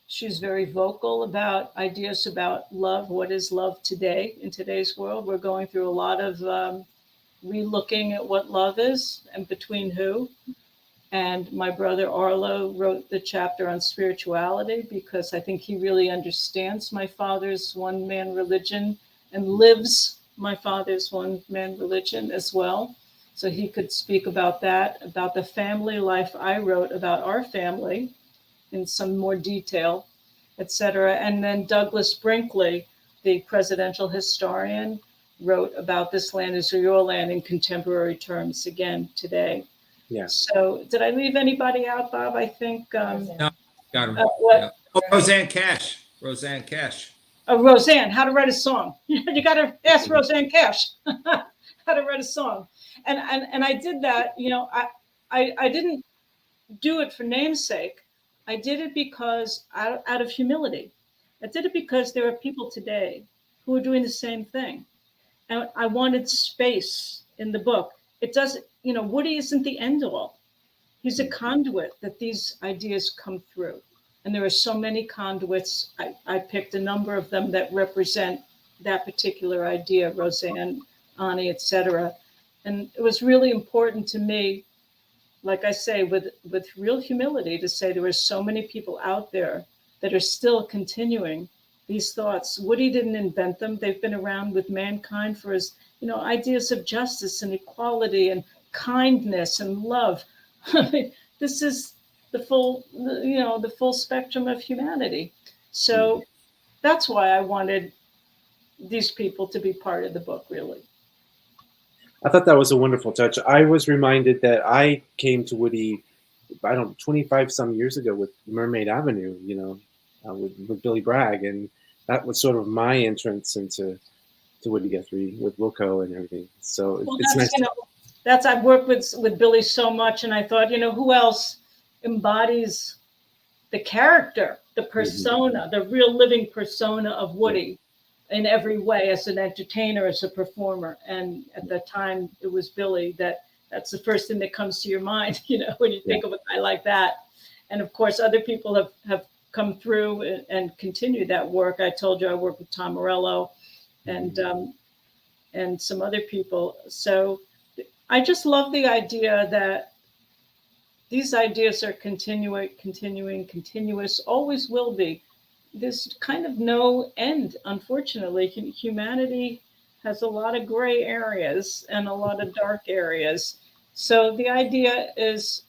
She's very vocal about ideas about love. What is love today in today's world? We're going through a lot of re-looking at what love is and between who. And my brother Arlo wrote the chapter on spirituality because I think he really understands my father's one-man religion and lives my father's one-man religion as well. So he could speak about that, about the family life I wrote about our family in some more detail, etc. And then Douglas Brinkley, the presidential historian, wrote about This Land Is Your Land in contemporary terms again today.
Yeah.
So did I leave anybody out, Bob? I think.
No, got him.
What?
Yeah. Oh, Roseanne Cash. Roseanne Cash.
Roseanne, how to write a song. You got to ask Roseanne Cash how to write a song. And I did that. I didn't do it for namesake. I did it because out of humility. I did it because there are people today who are doing the same thing. And I wanted space in the book. It doesn't, Woody isn't the end all. He's a conduit that these ideas come through. And there are so many conduits. I picked a number of them that represent that particular idea, Roseanne, Ani, etc. And it was really important to me, like I say, with real humility, to say there are so many people out there that are still continuing these thoughts. Woody didn't invent them. They've been around with mankind for his, ideas of justice and equality and kindness and love. I mean, this is the full spectrum of humanity. So that's why I wanted these people to be part of the book, really.
I thought that was a wonderful touch. I was reminded that I came to Woody, 25 some years ago with Mermaid Avenue, with Billy Bragg, and that was sort of my entrance into Woody Guthrie with Wilco and everything. So it's nice.
I've worked with Billy so much, and I thought, who else embodies the character, the persona, the real living persona of Woody in every way, as an entertainer, as a performer. And at the time, it was Billy. That's the first thing that comes to your mind, when you think of a guy like that. And of course, other people have come through and continue that work. I told you I work with Tom Morello and some other people. So I just love the idea that these ideas are continuous, always will be. There's kind of no end, unfortunately. Humanity has a lot of gray areas and a lot of dark areas. So the idea is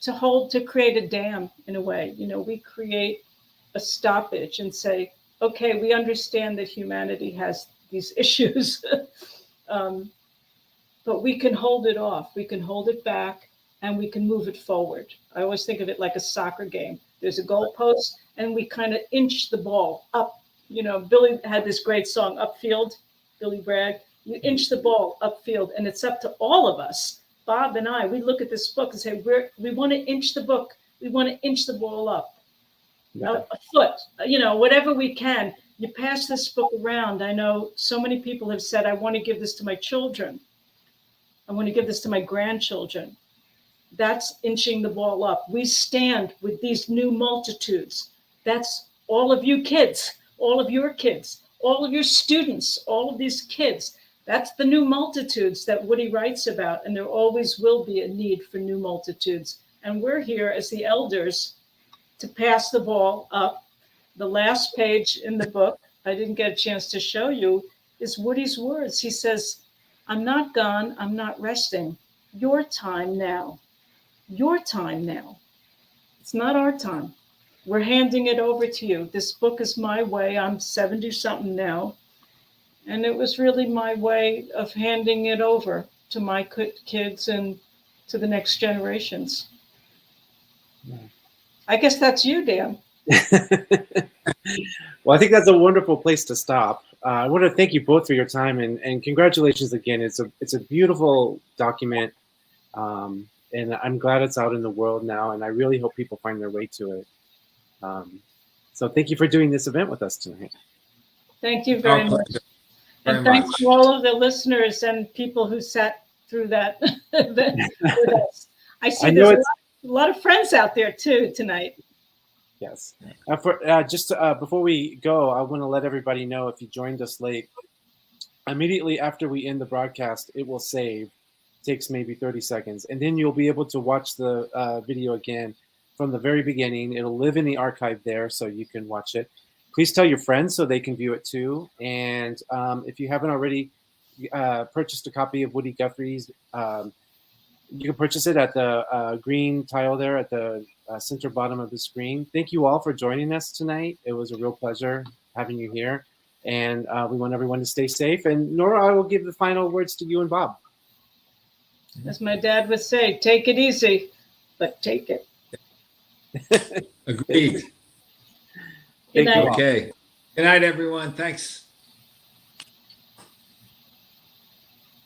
to create a dam in a way. We create a stoppage and say, okay, we understand that humanity has these issues, but we can hold it off. We can hold it back and we can move it forward. I always think of it like a soccer game. There's a goalpost and we kind of inch the ball up. Billy had this great song, Upfield, Billy Bragg. You inch the ball upfield, and it's up to all of us. Bob and I, we look at this book and say, we want to inch the book. We want to inch the ball up a foot, whatever we can. You pass this book around. I know so many people have said, I want to give this to my children. I want to give this to my grandchildren. That's inching the ball up. We stand with these new multitudes. That's all of you kids, all of your kids, all of your students, all of these kids. That's the new multitudes that Woody writes about, and there always will be a need for new multitudes. And we're here as the elders to pass the ball up. The last page in the book, I didn't get a chance to show you, is Woody's words. He says, I'm not gone, I'm not resting. Your time now. Your time now. It's not our time. We're handing it over to you. This book is my way. I'm 70-something now. And it was really my way of handing it over to my kids and to the next generations. Yeah. I guess that's you, Dan.
Well, I think that's a wonderful place to stop. I want to thank you both for your time and congratulations again. It's a beautiful document. And I'm glad it's out in the world now, and I really hope people find their way to it. So thank you for doing this event with us tonight.
Thank you very much. And thanks to all of the listeners and people who sat through that event with us. I see there's a lot of friends out there too tonight.
Yes. Before we go, I want to let everybody know, if you joined us late, immediately after we end the broadcast, it will save. Takes maybe 30 seconds, and then you'll be able to watch the video again from the very beginning. It'll live in the archive there, so you can watch it. Please tell your friends so they can view it too. And if you haven't already purchased a copy of Woody Guthrie's, you can purchase it at the green tile there at the center bottom of the screen. Thank you all for joining us tonight. It was a real pleasure having you here, and we want everyone to stay safe. And Nora, I will give the final words to you and Bob.
As my dad would say, take it easy, but take it.
Agreed.
Good night.
Okay. Good night, everyone. Thanks.